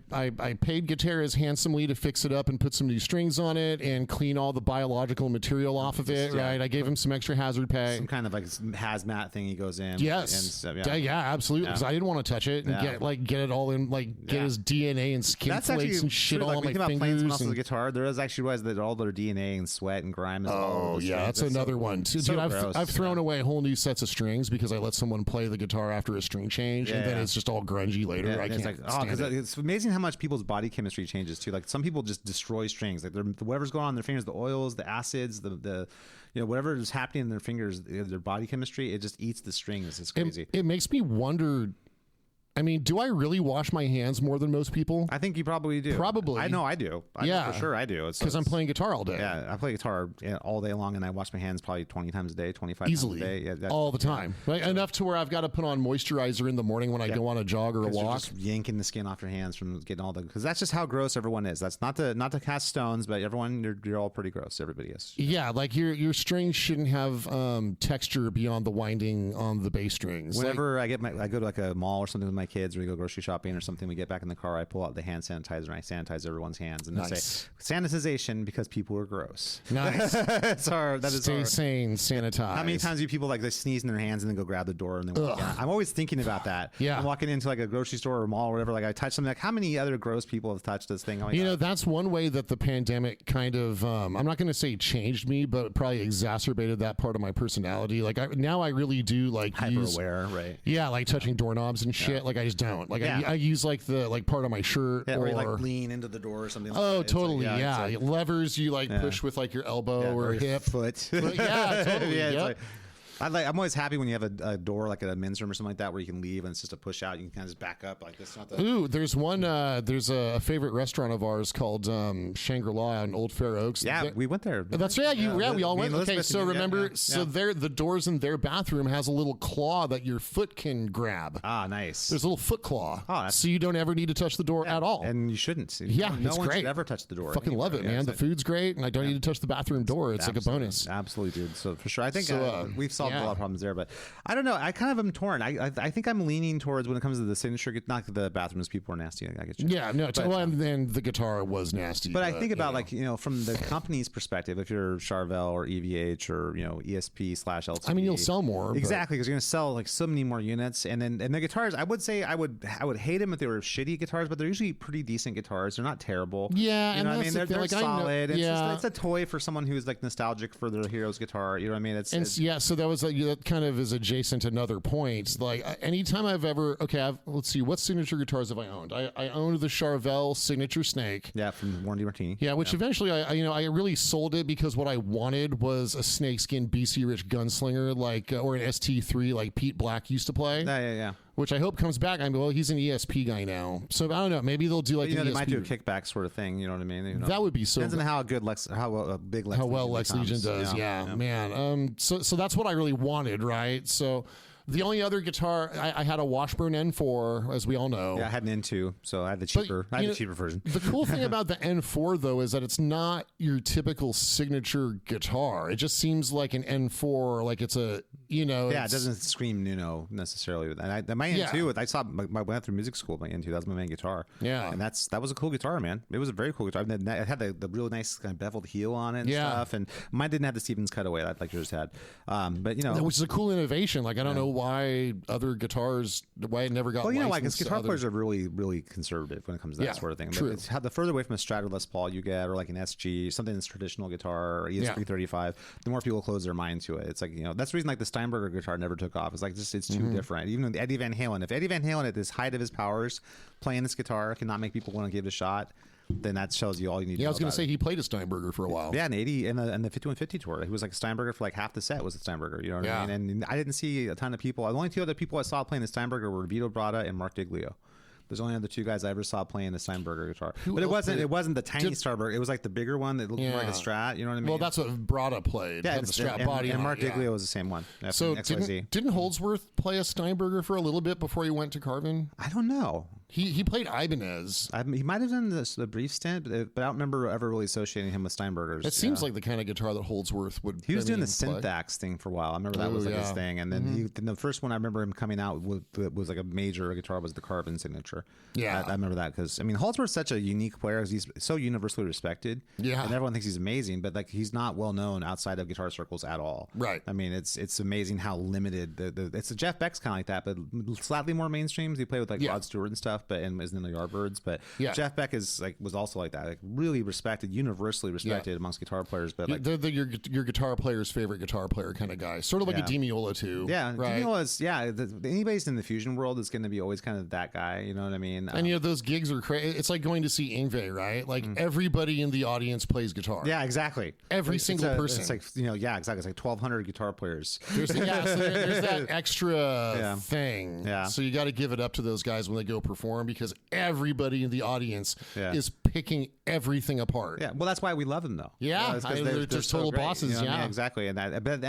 paid Gutierrez handsomely to fix it up and put some new strings on it and clean all the biological material off of it. Right? I gave him some extra hazard pay. Some kind of like hazmat thing he goes in. Yes. And stuff, yeah, absolutely. Because I didn't want to touch it and get it all in, like get his DNA and skin flakes and shit all on my fingers. Playing someone else's guitar, there is actually was that all their DNA and sweat and grime. Oh yeah, that's another one. Dude, I've thrown away whole new sets of strings because I let someone play the guitar after a string change, and then it's just all grungy later. I can't stand it. It's amazing how much people's body chemistry changes too. Like some people just destroy strings. Like whatever's going on in their fingers, the oils, the acids, the whatever is happening in their fingers, their body chemistry, it just eats the strings. It's crazy. It makes me wonder. I mean, do I really wash my hands more than most people? I think you probably do. Probably. I know I do. I know for sure I do. Because I'm playing guitar all day. Yeah, I play guitar all day long, and I wash my hands probably 20 times a day, 25 easily times a day. Yeah, all the time. Right? Enough to where I've got to put on moisturizer in the morning when I go on a jog or a walk. You're just yanking the skin off your hands from getting all the... Because that's just how gross everyone is. That's not to cast stones, but everyone, you're all pretty gross. Everybody is. Yeah, like your strings shouldn't have texture beyond the winding on the bass strings. Whenever I go to like a mall or something with my kids, or we go grocery shopping or something, we get back in the car, I pull out the hand sanitizer and I sanitize everyone's hands and say sanitization because people are gross. Nice. Stay sane, sanitize. How many times do people like they sneeze in their hands and then go grab the door and then walk out? I'm always thinking about that. Yeah. I'm walking into like a grocery store or mall or whatever, like I touch something, like how many other gross people have touched this thing? That's one way that the pandemic kind of I'm not going to say changed me, but probably exacerbated that part of my personality. Like now I really do like hyper aware, right? Yeah, like touching doorknobs and shit. Like I just don't. Like I use like the part of my shirt or you like lean into the door or something. Oh, totally. Like, levers you like push with like your elbow or hip, foot. Yeah, totally. Yep. I'm always happy when you have a door like at a men's room or something like that where you can leave and it's just a push out. You can kind of just back up like this. Ooh, there's one. There's a favorite restaurant of ours called Shangri-La out in Old Fair Oaks. Yeah, we went there. That's right. We all went. Okay, so remember, the doors in their bathroom has a little claw that your foot can grab. Ah, nice. There's a little foot claw. Oh, so you don't ever need to touch the door at all. And you shouldn't. Yeah, no it's one great. should ever touch the door. Fucking love it, man. The food's great, and I don't need to touch the bathroom door. It's like a bonus. Absolutely, dude. So for sure, I think we've solved a lot of problems there, but I don't know. I kind of am torn. I think I'm leaning towards when it comes to the signature. Not the bathrooms, people are nasty. I get you. Yeah, no. And the guitar was nasty. But I think about from the company's perspective, if you're Charvel or EVH or ESP/LTD. I mean, you'll sell more. Exactly, because you're going to sell like so many more units, and the guitars. I would say I would hate them if they were shitty guitars, but they're usually pretty decent guitars. They're not terrible. Yeah, you know what I mean. They're like, solid. It's a toy for someone who's like nostalgic for their hero's guitar. You know what I mean? So that was that kind of is adjacent to another point. Like anytime I've ever let's see, what signature guitars have I owned? I owned the Charvel Signature Snake. Yeah, from Warren DeMartini. Yeah, which eventually I really sold it because what I wanted was a snakeskin BC Rich Gunslinger or an ST3 like Pete Black used to play. Yeah. which I hope comes back. I mean, well, he's an ESP guy now, so I don't know. Maybe they'll do like You know, an they ESP. might do a kickback sort of thing. You know what I mean? You know, That would be so. depends on how good big Lex how well Legion Lex becomes. Legion does. Yeah, man. So that's what I really wanted, right? So the only other guitar I had a Washburn N4, as we all know. Yeah, I had an N2, so I had the cheaper. I had the cheaper version. The cool thing about the N4 though is that it's not your typical signature guitar. It just seems like an N4, like it's a Yeah, it it's- doesn't scream Nuno necessarily. And my Yeah. N2, I saw my went through music school. My N2, that was my main guitar. Yeah. and that was a cool guitar, man. It was a very cool guitar. And then it had the real nice kind of beveled heel on it and Yeah. stuff. And mine didn't have the Stevens cutaway like yours had. But you know, which is a cool innovation. Like I don't know why other guitars, why it never got. well, you know, like licensed because to guitar other- players are really conservative when it comes to that Yeah, sort of thing. true. It's how the further away from a Strat or Les Paul you get, or like an SG, something that's traditional guitar, or ES335, the more people close their mind to it. It's like, you know, that's the reason like the Steinberger guitar never took off. It's like just it's too Mm-hmm. different. Even with Eddie Van Halen, if Eddie Van Halen at this height of his powers playing this guitar cannot make people want to give it a shot, then that shows you all you need. Yeah, I to was know going to about say he played a Steinberger for a while. yeah, and 80 and the 5150 tour. He was like a Steinberger for like half the set was a Steinberger. You know what Yeah. I mean? And I didn't see a ton of people. The only two other people I saw playing the Steinberger were Vito Bratta and Mark Diglio. There's only other two guys I ever saw playing the Steinberger guitar. But it else wasn't the tiny Steinberger. It was like the bigger one that looked more like a Yeah. Strat. You know what I mean? Well, that's what Brada played. yeah, had the strap body and on Mark it, yeah. Diglio was the same one. So XYZ. didn't Holdsworth play a Steinberger for a little bit before he went to Carvin? I don't know. He played Ibanez. He might have done a brief stint, but I don't remember ever really associating him with Steinbergers. It seems like the kind of guitar that Holdsworth would. He was doing the play. Synthax thing for a while. I remember that was like his yeah. thing. And then then the first one I remember him coming out with was like a major guitar was the Carbon signature. Yeah. I remember that because I mean Holdsworth's such a unique player because he's so universally respected. Yeah. and everyone thinks he's amazing, but like he's not well known outside of guitar circles at all. Right. I mean it's amazing how limited it's a Jeff Beck's kind of like that, but slightly more mainstream. He played with like Yeah. Rod Stewart and stuff, but and was in the Yardbirds. But Yeah. Jeff Beck was also like that, like really respected, universally respected amongst guitar players. But like They're your guitar player's favorite guitar player kind of guy, sort of like a Demiola too. yeah, right. Anybody's in the fusion world is going to be always kind of that guy. You know what I mean? And you know those gigs are crazy. It's like going to see Yngwie, right? Like everybody in the audience plays guitar. yeah, exactly. Every It's single person. It's like yeah, exactly. It's like 1,200 guitar players. So there's that extra thing. Yeah. So you got to give it up to those guys when they go perform because everybody in the audience Yeah. is picking everything apart. Yeah, well, that's why we love them, though. Yeah, You know, it's 'cause they're just total great, bosses, you know what I mean? yeah. exactly, and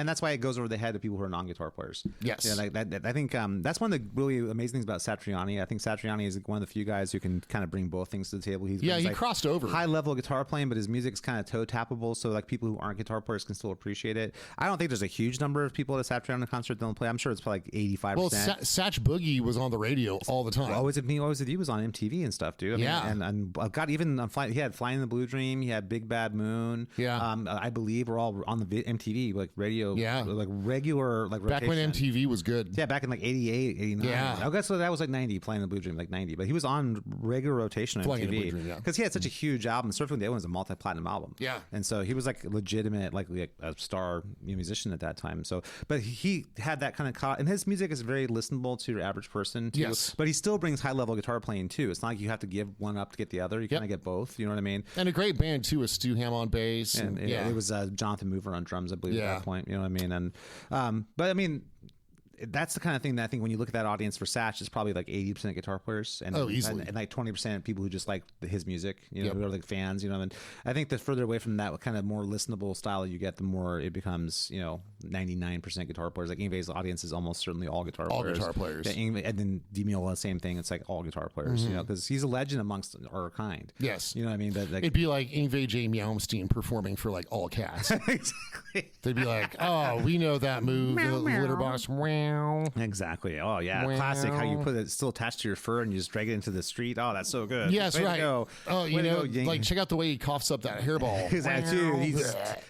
that's why it goes over the head of people who are non-guitar players. Yes. yeah, like that I think that's one of the really amazing things about Satriani. I think Satriani is one of the few guys who can kind of bring both things to the table. He crossed over. high level guitar playing, but his music's kind of toe tappable, so like people who aren't guitar players can still appreciate it. I don't think there's a huge number of people at a Satriani concert that don't play. I'm sure it's probably like 85%. Well, Satch Boogie was on the radio all the time. Always with me, always with you was on MTV and stuff, dude. I mean, Yeah. and God, even on he had Flying the Blue Dream, he had Big Bad Moon. Yeah. I believe we're all on the MTV like radio. Yeah. like regular like Back when rotation. MTV was good. Yeah, back in like 88, 89. Yeah. I guess so that was like 90, Playing the Blue Dream, like 90. But he was on regular rotation on Flying the Blue MTV. Dream, yeah. Because he had such a huge album. Surfing with the Other was a multi-platinum album. Yeah. And so he was like legitimate, like a star musician at that time. So, but he had that kind of, and his music is very listenable to your average person too. Yes. But he still brings high-level guitar playing too. It's not like you have to give one up to get the other. You kind of get both. You know what I mean? And a great band too with Stu Ham on bass. And yeah. it was Jonathan Mover on drums, I believe, Yeah. at that point. You know what I mean? And but I mean, that's the kind of thing that I think when you look at that audience for Satch, it's probably like 80% guitar players, and easily. and like 20% people who just like his music, you know, who are like fans, you know. And I think the further away from that kind of more listenable style you get, the more it becomes, you know, 99% guitar players. Like Yngwie's audience is almost certainly all guitar All players. guitar players. Yeah, and then Demiola, same thing. It's like all guitar players, you know, because he's a legend amongst our kind. Yes. You know what I mean? But like, It'd be like Yngwie J. Malmsteen performing for like all cats. exactly. They'd be like, "Oh, we know that move, the litter box." Wow. Exactly. Oh yeah, Wow. classic. How you put it still attached to your fur and you just drag it into the street. Oh, that's so good. Yes, Way to right. go. Oh, you Way to know, go, Yang. like check out the way he coughs up that hairball. his attitude.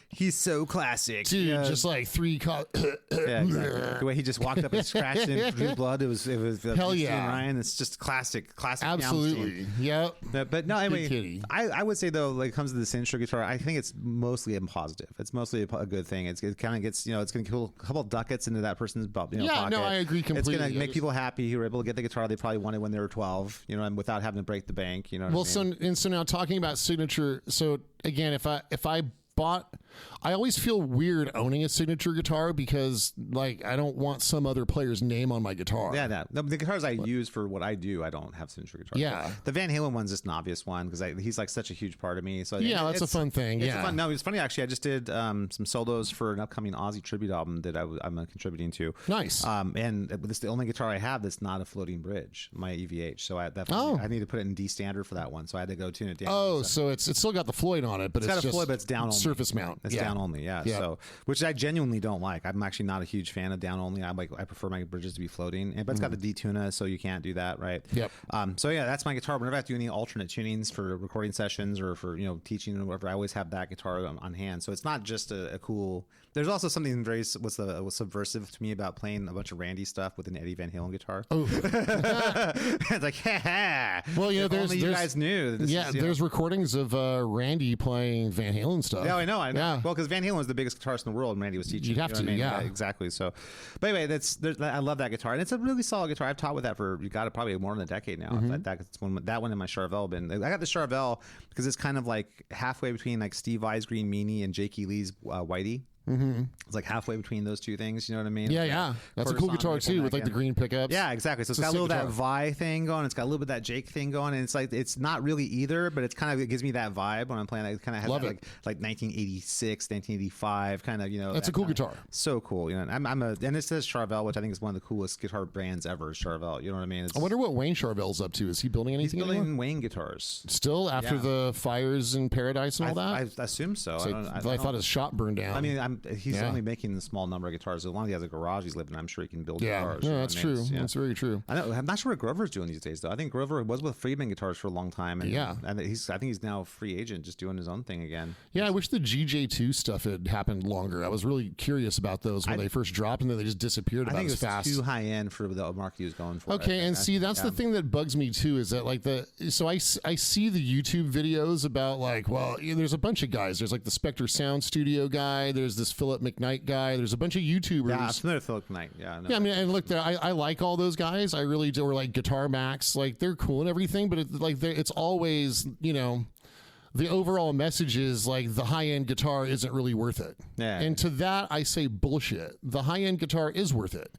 He's so classic. Dude, Yeah. just like three. Yeah, exactly. The way he just walked up and scratched and drew blood. It was Hell Steve yeah. Ryan. It's just classic. Absolutely. Yep. But no, anyway, kitty. I would say though, like it comes to the Signature guitar, I think it's mostly a positive. It's mostly a good thing. It kind of gets, you know, it's going to kill a couple of ducats into that person's pocket. Yeah, no, I agree completely. It's going to I make just- people happy who were able to get the guitar they probably wanted when they were 12, you know, and without having to break the bank, you know. Well, what I mean? so now talking about Signature. So again, if I bought, I always feel weird owning a signature guitar because, like, I don't want some other player's name on my guitar. Yeah, the guitars I use for what I do, I don't have signature guitars. Yeah. The Van Halen one's just an obvious one because he's like such a huge part of me. So Yeah, that's a fun thing. It's Yeah. fun. No, it's funny actually. I just did some solos for an upcoming Ozzy tribute album that I'm contributing to. Nice. And this is the only guitar I have that's not a floating bridge, my EVH. So I need to put it in D standard for that one. So I had to go tune it down. Oh, so it's still got the Floyd on it, but it's got a just Floyd, but it's down only. surface mount. It's down only, yeah. So, which I genuinely don't like. I'm actually not a huge fan of down only. I prefer my bridges to be floating, but it's got the D-tuna, so you can't do that, right? Yep. So yeah, that's my guitar. Whenever I have to do any alternate tunings for recording sessions or for teaching or whatever, I always have that guitar on hand. So it's not just a cool. There's also something very was subversive to me about playing a bunch of Randy stuff with an Eddie Van Halen guitar. Oh, It's like, ha. well, If only you guys knew. There's recordings of Randy playing Van Halen stuff. Yeah, I know. Yeah. Well, because Van Halen was the biggest guitarist in the world, and Randy was teaching. You'd have what I to, mean? yeah. Exactly. So, but anyway, I love that guitar, and it's a really solid guitar. I've taught with that for probably more than a decade now. That one and my Charvel bin. I got the Charvel because it's kind of like halfway between like Steve Vai's Green Meanie and Jakey Lee's Whitey. Mm-hmm. It's like halfway between those two things. You know what I mean? Yeah. That's a cool guitar too, with like the green pickups. Yeah, exactly. So it's got a little bit that Vi thing going. It's got a little bit of that Jake thing going, and it's like it's not really either, but it's kind of it gives me that vibe when I'm playing. It kind of has Love that, it. like 1986, 1985 kind of That's a cool guitar. So cool. And it says Charvel, which I think is one of the coolest guitar brands ever. Charvel. You know what I mean? I wonder what Wayne Charvel's up to. Is he building anything? He's building anymore? Wayne guitars. Still after the fires in Paradise and all that. I assume so. I thought his shop burned down. I mean, he's only making a small number of guitars. As long as he has a garage he's living in, I'm sure he can build guitars. Yeah, that's true. Yeah. That's very true. I know. I'm not sure what Grover's doing these days, though. I think Grover was with Friedman Guitars for a long time, and I think he's now a free agent, just doing his own thing again. Yeah, I wish the GJ2 stuff had happened longer. I was really curious about those when they first dropped, and then they just disappeared about as fast. I think it was too high end for the market he was going for. Okay, and see, that's the thing that bugs me too, is that like I see the YouTube videos about like, well, there's a bunch of guys. There's like the Spectre Sound Studio guy. There's this Philip McKnight guy. There's a bunch of YouTubers. Yeah, I'm familiar with Philip McKnight. Yeah, I mean, and look, I like all those guys. I really do. Or like Guitar Max, like they're cool and everything, but it's always, the overall message is like the high end guitar isn't really worth it. Yeah. And to that, I say bullshit. The high end guitar is worth it.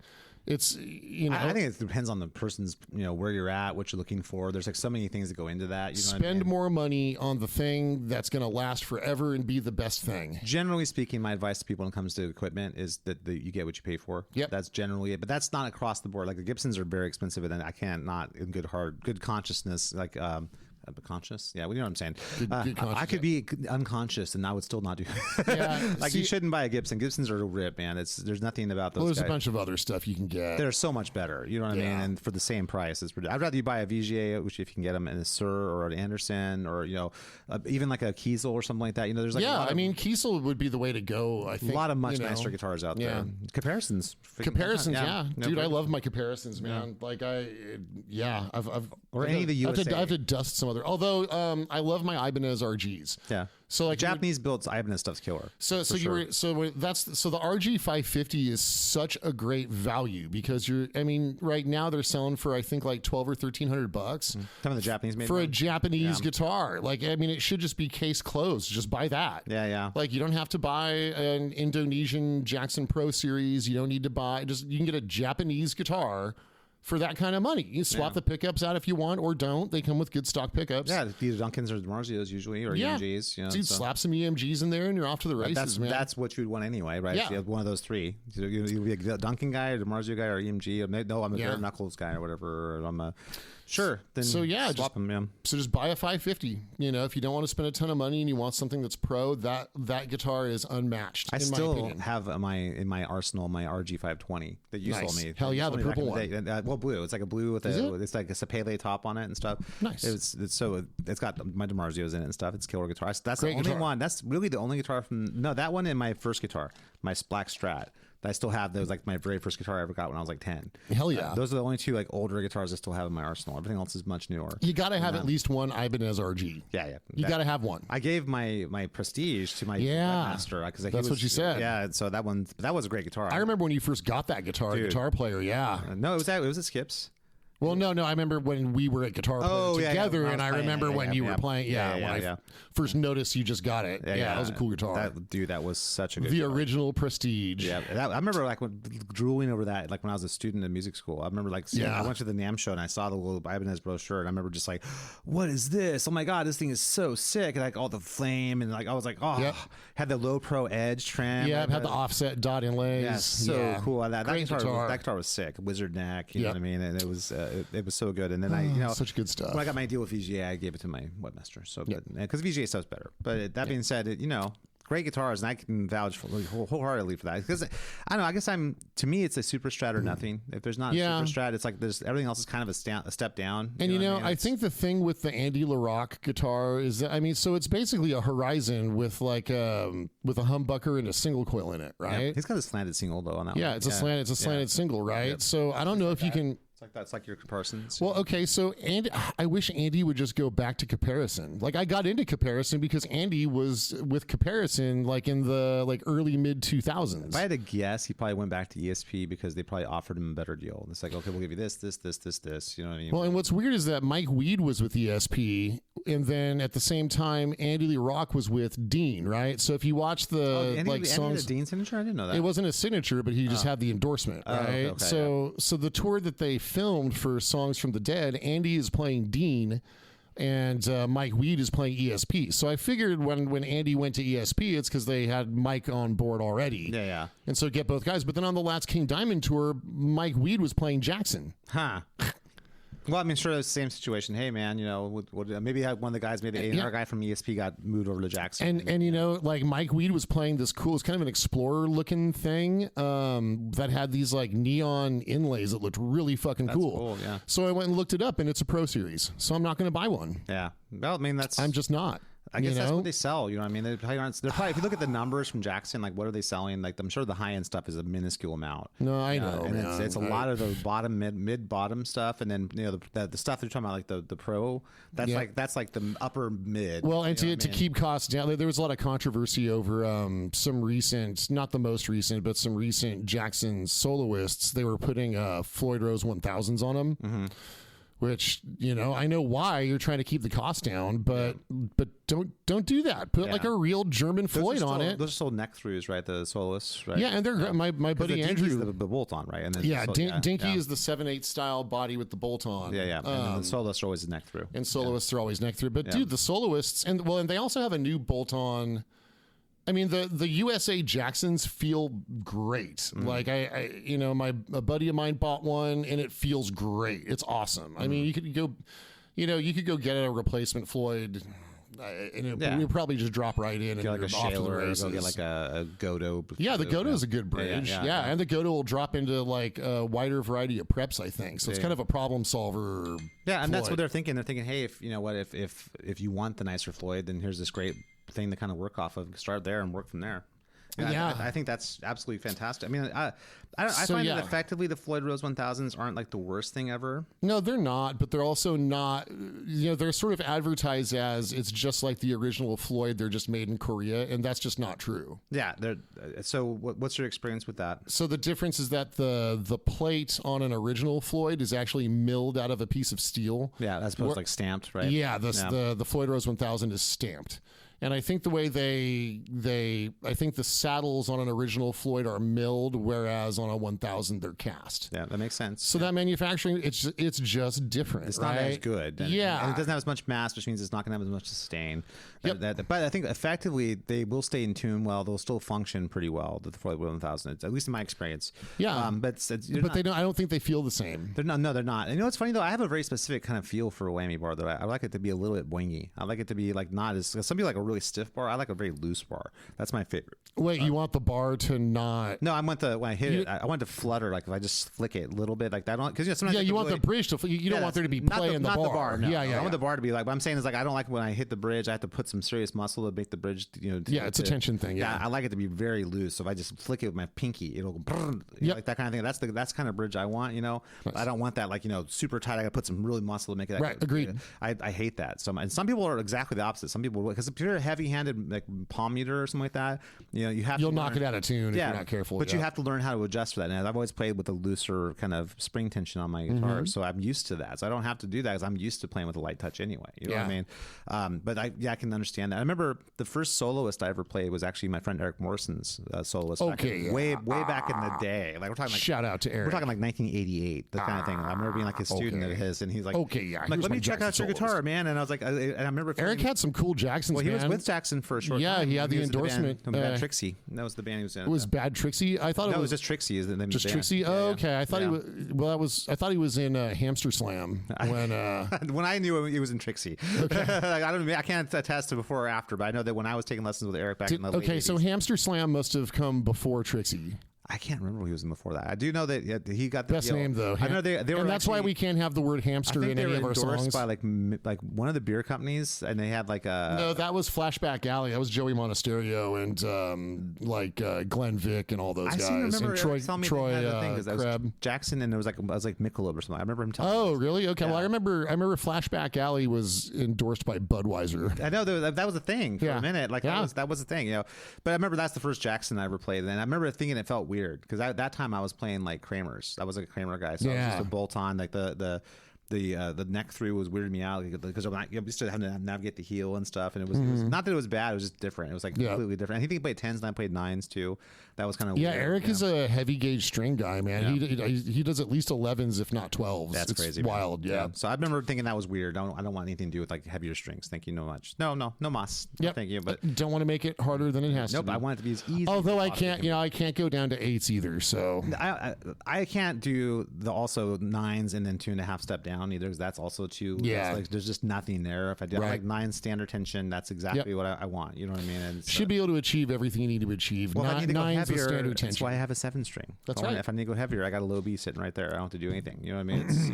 It's I think it depends on the person's where you're at, what you're looking for. There's like so many things that go into that. Spend more money on the thing that's going to last forever and be the best thing. Generally speaking, my advice to people when it comes to equipment is that you get what you pay for. Yep. That's generally it, but that's not across the board. Like the Gibsons are very expensive, and I can't not in good consciousness like. Conscious, yeah. Well, you know what I'm saying. Good I could be unconscious, and I would still not do. You shouldn't buy a Gibson. Gibsons are a rip, man. There's nothing about those. Well, there's guys. a bunch of other stuff you can get. They're so much better. You know what I mean? And for the same price, I'd rather you buy a VGA, which if you can get them in a Sur or an Anderson, or even like a Kiesel or something like that. There's like Kiesel would be the way to go. I think a lot of much nicer guitars out there. Comparisons, dude. I love my comparisons, man. Like I've or any of the USA. I have to dust some other. Although I love my Ibanez RGs. Yeah. So like Japanese built Ibanez stuff's killer. So the RG 550 is such a great value because right now they're selling for I think like $1,200 or $1,300. Some of the Japanese made for a Japanese guitar. Like it should just be case closed. Just buy that. Yeah. Like you don't have to buy an Indonesian Jackson Pro Series. You don't need to buy. You can get a Japanese guitar for that kind of money. You swap the pickups out if you want or don't. They come with good stock pickups. Yeah, either Duncans or DiMarzios usually, or EMGs. Dude, slap some EMGs in there and you're off to the races, man. That's what you'd want anyway, right? Yeah. So you have one of those three. You'll be a Duncan guy, or DiMarzio guy, or EMG. No, I'm a bare knuckles guy or whatever. Or I'm a... Sure. Then swap them, yeah. So just buy a 550. If you don't want to spend a ton of money and you want something that's pro, that guitar is unmatched. I still have in my arsenal my RG 520 that you sold me. Hell yeah, the purple one. Well, blue. It's like a blue with it's like a Sapele top on it and stuff. Nice. It's got my DiMarzios in it and stuff. It's killer guitar. That's Great the only guitar. one. That's really the only guitar that one and my first guitar, my Black Strat. I still have those, like my very first guitar I ever got when I was like 10. Hell yeah. Those are the only two like older guitars I still have in my arsenal. Everything else is much newer. You got to have at least one Ibanez RG. Yeah. You got to have one. I gave my Prestige to my master because that's what you said. Yeah, so that was a great guitar. I remember when you first got that guitar, Guitar Player. Yeah. No, it was at Skips. Well, no, I remember when we were at Guitar Player together, and I remember when you were playing. When I first noticed you just got it. Yeah, that was a cool guitar. That was such a good The guitar. original Prestige. Yeah, I remember like drooling over that. Like when I was a student in music school, I remember like I went to the NAMM show and I saw the little Ibanez brochure, and I remember just like, what is this? Oh my god, this thing is so sick! And like all the flame, and like I was like, had the low pro edge trim. Yeah, it had the offset dot inlays. Yeah, so cool. That guitar. guitar was sick. Wizard neck, you know what I mean? And it was so good. And then such good stuff. When I got my deal with VGA, I gave it to my webmaster. So good, because VGA stuff's better. But that being said, great guitars, and I can vouch wholeheartedly for that. Because I don't know, I guess to me, it's a super strat or nothing. If there's not a super strat, it's like everything else is kind of a step down. And I think the thing with the Andy LaRocque guitar is that, so it's basically a Horizon with like with a humbucker and a single coil in it, right? Yeah. He's got a slanted single though on that. Yeah, one. it's a slanted single, right? Yep. So I don't know if you can. It's like your comparisons. Well, okay, so I wish Andy would just go back to Comparison. Like I got into Comparison because Andy was with Comparison like in the early mid 2000s. If I had to guess, he probably went back to ESP because they probably offered him a better deal. It's like, okay, we'll give you this. You know what I mean? Well, and what's weird is that Mike Weed was with ESP, and then at the same time, Andy LaRocque was with Dean, right? So if you watch the songs, had a Dean signature, I didn't know that. It wasn't a signature, but he just had the endorsement, right? Okay, so the tour that they filmed for Songs from the Dead, Andy is playing Dean, and Mike Weed is playing ESP. So I figured when Andy went to ESP, it's because they had Mike on board already. Yeah. And so get both guys. But then on the last King Diamond tour, Mike Weed was playing Jackson. Huh. Well, I mean, sure, it's the same situation. Hey, man, maybe one of the guys, maybe the A&R guy from ESP got moved over to Jackson. And like Mike Weed was playing this cool, it's kind of an Explorer-looking thing that had these like neon inlays that looked really fucking cool. Yeah. So I went and looked it up, and it's a Pro Series. So I'm not going to buy one. Yeah. Well, I mean, I'm just not. I guess that's what they sell. You know what I mean? They probably aren't. They're probably, if you look at the numbers from Jackson, like what are they selling? Like I'm sure the high end stuff is a minuscule amount. No, I know. And it's a lot of the bottom mid bottom stuff, and then the stuff they're talking about, like the pro. That's like the upper mid. Well, and to keep costs down, there was a lot of controversy over some recent, not the most recent, but some recent Jackson soloists. They were putting Floyd Rose 1000s on them. Mm-hmm. Which, I know why you're trying to keep the cost down, but don't do that. Put like a real German Floyd on it. Those are sold neck throughs, right? The soloists, right? Yeah, and they're my buddy Andrew. The bolt on, right? And then Dinky is the 7/8 style body with the bolt on. Yeah. And then the soloists are always a neck through. And soloists are always neck through. But dude, the soloists and they also have a new bolt on. I mean, the USA Jacksons feel great. Mm. Like a buddy of mine bought one and it feels great. It's awesome. I mean, you could go get a replacement Floyd and it would probably just drop right in get and like a off to the Shaler, races. Go get like a Godo. Yeah, the Godo is a good bridge. Yeah, and the Godo will drop into like a wider variety of preps, I think. So it's kind of a problem solver. Yeah, and that's what they're thinking. They're thinking, hey, if you want the nicer Floyd, then here's this great thing to kind of work off of. Start there and work from there. I think that's absolutely fantastic. I mean, I find that effectively the Floyd Rose 1000s aren't like the worst thing ever. No, they're not, but they're also not, they're sort of advertised as it's just like the original Floyd. They're just made in Korea, and that's just not true. Yeah. So what's your experience with that? So the difference is that the plate on an original Floyd is actually milled out of a piece of steel. Yeah, as opposed to like stamped, right? Yeah, the Floyd Rose 1000 is stamped. And I think the way I think the saddles on an original Floyd are milled, whereas on a 1000 they're cast. Yeah, that makes sense. So that manufacturing, it's just different. It's not as good. And it doesn't have as much mass, which means it's not going to have as much sustain. Yep. But I think effectively they will stay in tune well. They'll still function pretty well. The Floyd 1000, at least in my experience. Yeah. But they don't. I don't think they feel the same. They're not. No, they're not. And you know what's funny though? I have a very specific kind of feel for a whammy bar that I like it to be a little bit boingy. I like it to be like not as. Some people like a really stiff bar. I like a very loose bar. That's my favorite. Wait, you want the bar to not? No, when I hit it, I want it to flutter. Like if I just flick it a little bit, like that. Because sometimes you want the bridge to. You don't want there to be play in the bar. Not the bar. No, yeah. I want the bar to be like. What I'm saying is like I don't like when I hit the bridge. I have to put some serious muscle to make the bridge. It's a tension thing. Yeah, I like it to be very loose. So if I just flick it with my pinky, it'll go like that kind of thing. That's kind of bridge I want. Nice. I don't want that like super tight. I got to put some really muscle to make it. Right. Agreed. I hate that. And some people are exactly the opposite. Some people because you're a heavy-handed like palm muter or something like that, you have You'll to knock learn, it out of tune if you're not careful. But you have to learn how to adjust for that. And I've always played with a looser kind of spring tension on my guitar, so I'm used to that. So I don't have to do that because I'm used to playing with a light touch anyway. You know what I mean? But I can understand that. I remember the first soloist I ever played was actually my friend Eric Morrison's soloist. Way back in the day. Like we're talking like shout out to Eric. We're talking like 1988, the kind of thing. I remember being like a student of his, and he's like, like let me check out your guitar, man. And I was like, and I remember Eric had some cool Jacksons. Well, he was with Jackson for a short time. He had the endorsement. Bad Trixie. That was the band he was in. It was Bad Trixie. I thought it was just Trixie. Is the name just of the band. Trixie. Oh, okay. I thought he was. Well, I thought he was in Hamster Slam when when I knew he was in Trixie. Okay. I can't attest to before or after, but I know that when I was taking lessons with Eric back in the late 80s. So Hamster Slam must have come before Trixie. I can't remember who he was in before that. I do know that he got the best name though. I know they were, and that's why we can't have the word hamster in any of our songs. By like one of the beer companies, and they had like a no. That was Flashback Alley. That was Joey Monasterio and Glenn Vick and all those guys. Remember and Troy Krebs. Jackson, and it was like Michelob or something. I remember him telling. Oh, really? Okay. Yeah. Well, I remember Flashback Alley was endorsed by Budweiser. I know that was a thing for a minute. Like that was a thing, But I remember that's the first Jackson I ever played, and I remember thinking it felt weird because at that time I was playing like Kramers. I was like a Kramer guy, so I was just a bolt on. Like the neck through was weirding me out because I used to have to navigate the heel and stuff, and it was not that it was bad. It was just different. It was like completely different. I think he played 10s and I played 9s too. That was kind of weird. Eric is a heavy gauge string guy, man. Yeah. He does at least 11s, if not 12s. That's crazy. Wild, yeah. So I remember thinking that was weird. I don't want anything to do with like heavier strings. Thank you no much. No mas. Yep. Thank you, but don't want to make it harder than it has to. Nope. I want it to be as easy. Although I can't, I can't go down to 8s either. So I can't do the also 9s and then 2.5 step down either. Because that's also too. Yeah. Like there's just nothing there. If I do like 9 standard tension, that's exactly what I want. You know what I mean? And should be able to achieve everything you need to achieve. Well, I need to go 9's heavier. Standard tension. That's why I have a 7 string. That's right. If I need to go heavier, I got a low B sitting right there. I don't have to do anything. You know what I mean? It's,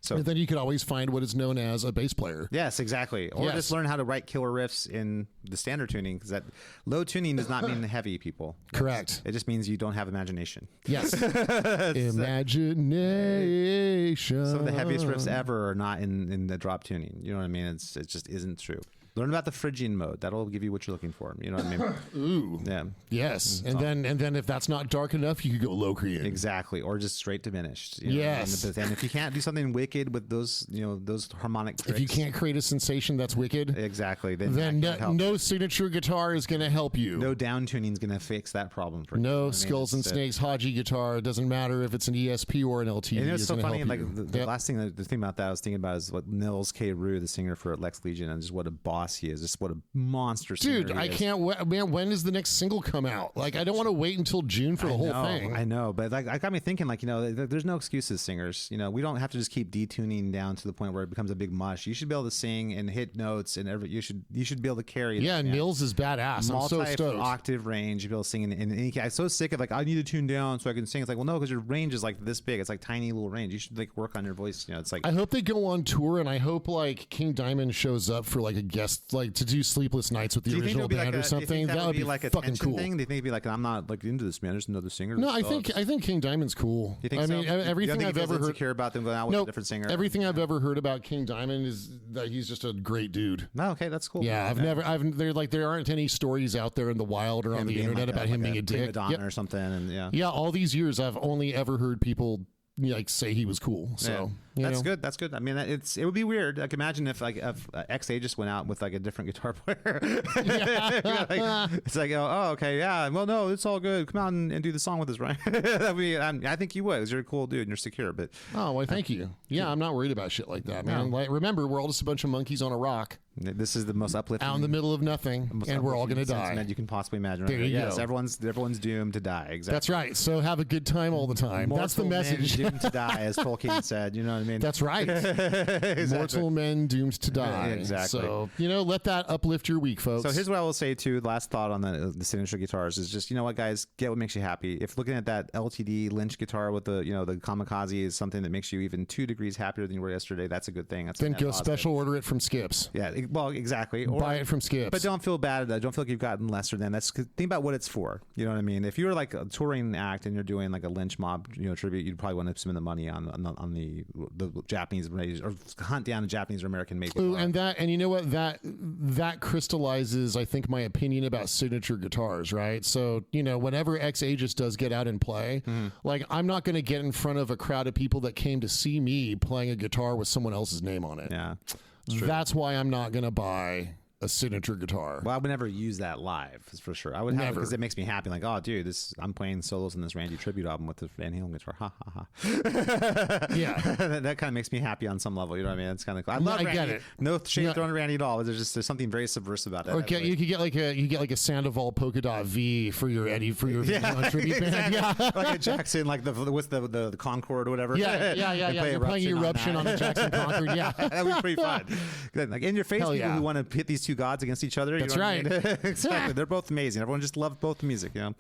So and then you could always find what is known as a bass player. Yes, exactly. Or just learn how to write killer riffs in the standard tuning, because that low tuning does not mean heavy, people. Correct. It just means you don't have imagination. Yes. Imagination. Some of the heaviest riffs ever are not in the drop tuning. You know what I mean? It just isn't true. Learn about the Phrygian mode. That'll give you what you're looking for. You know what I mean? Ooh. Yeah. Yes. And then if that's not dark enough, you could go Locrian. Exactly. Or just straight diminished. Yes. And if you can't do something wicked with those, those harmonic tricks. If you can't create a sensation that's wicked. Exactly. Then no signature guitar is going to help you. No down tuning is going to fix that problem for you. No Skulls and Snakes Haji guitar. It doesn't matter if it's an ESP or an LT. And it's so funny. Like the last thing, the thing about that I was thinking about is what Nils K. Rue, the singer for Lex Legion, and just what a boss he is. Just what a monster singer dude, he I is. can't wait. Man, when does the next single come out? Like, I don't want to wait until June for the whole thing. I know, but like, I got me thinking, like, there's no excuses, singers. We don't have to just keep detuning down to the point where it becomes a big mush. You should be able to sing and hit notes, and you should be able to carry. Yeah, Nils is badass. I'm so stoked. Octave range. You be able to sing in any key. I'm so sick of like, I need to tune down so I can sing. It's like, well, no, because your range is like this big. It's like tiny little range. You should like work on your voice. It's like, I hope they go on tour, and I hope like King Diamond shows up for like a guest, like to do Sleepless Nights with the original band or something. That would be like a fucking cool thing. They think it'd be like, I'm not like into this, man. There's another singer. No, I think King Diamond's cool. You think so? Everything I've ever heard about them going out with a different singer. Everything I've ever heard about King Diamond is that he's just a great dude. Oh, okay, that's cool. Yeah, there aren't any stories out there in the wild or on the internet about him being a dick or something. And yeah, all these years I've only ever heard people like say he was cool. So that's good. That's good. I mean, it would be weird. Like, imagine if XA just went out with like a different guitar player. It's like, oh, okay, yeah. Well, no, it's all good. Come out and do the song with us, right? I think you would. 'Cause you're a cool dude and you're secure. But well, thank you. Yeah, I'm not worried about shit like that, man. Like, remember, we're all just a bunch of monkeys on a rock. This is the most uplifting. Out in the middle of nothing, and we're all going to die. You can possibly imagine. There you go. Everyone's doomed to die. Exactly. That's right. So have a good time all the time. That's the message. Doomed to die, as Tolkien said. You know what I mean? That's right. Exactly. Mortal men doomed to die. Exactly. So let that uplift your week, folks. So here's what I will say too. Last thought on the signature guitars is just, what, guys, get what makes you happy. If looking at that LTD Lynch guitar with the the Kamikaze is something that makes you even 2 degrees happier than you were yesterday, that's a good thing. Then go special order it from Skips. Yeah, Well, exactly. Or buy it from Skips. But don't feel bad. Don't feel like you've gotten lesser than. Think about what it's for. You know what I mean? If you're like a touring act and you're doing like a lynch mob, tribute, you'd probably want to spend the money on the Japanese or hunt down a Japanese or American made. Ooh, and you know what, that crystallizes, I think, my opinion about signature guitars, right? So whenever Ex Aegis does get out and play, like I'm not going to get in front of a crowd of people that came to see me playing a guitar with someone else's name on it. Yeah, that's why I'm not going to buy a signature guitar. Well, I would never use that live, for sure. I would never, because it makes me happy. Like, oh, dude, I'm playing solos in this Randy tribute album with the Van Halen guitar. Ha ha ha. Yeah, that kind of makes me happy on some level. You know what I mean? It's kind of cool. I love Randy. Get it. No shade thrown at Randy at all. There's something very subversive about it. Okay, you could get like a Sandoval polka dot V for your Eddie tribute exactly. band. Yeah, like a Jackson, like with the Concorde or whatever. Yeah. You're playing Eruption on the Jackson Concorde. Yeah, that'd be pretty fun. Like in your face, people who want to pit these two gods against each other. That's right. Exactly. They're both amazing. Everyone just loves both the music. Yeah. All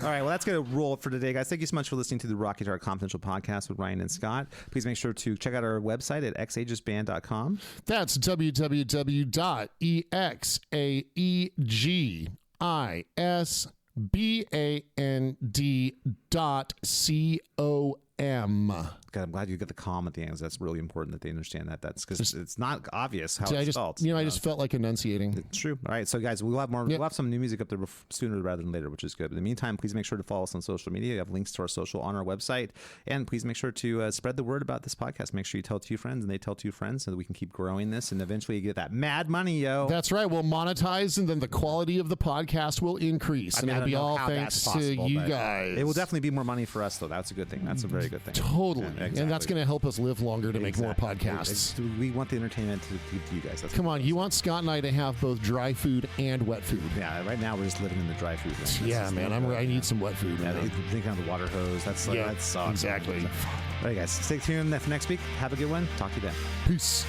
right. Well, that's going to roll for today, guys. Thank you so much for listening to the Rock Guitar Confidential podcast with Ryan and Scott. Please make sure to check out our website at exaegisband.com. That's www.exaegisband.com. God, I'm glad you get the calm at the end. That's really important that they understand that. That's because it's not obvious how it's spelled. I just felt like enunciating. It's true. All right, so guys, we'll have more. We'll have some new music up there sooner rather than later, which is good. But in the meantime, please make sure to follow us on social media. We have links to our social on our website, and please make sure to spread the word about this podcast. Make sure you tell 2 friends, and they tell 2 friends, so that we can keep growing this, and eventually get that mad money, yo. That's right. We'll monetize, and then the quality of the podcast will increase, and it'll be all thanks to you guys. It will definitely be more money for us, though. That's a good thing. That's a very good thing. Totally. Yeah, exactly. And that's going to help us live longer to make more podcasts. We want the entertainment to give to you guys. Come on, you want Scott and I to have both dry food and wet food. Yeah, right now we're just living in the dry food. Yeah, man, I need some wet food. Yeah, drinking out of the water hose. That sucks. Exactly. All right, guys, stay tuned for next week. Have a good one. Talk to you then. Peace.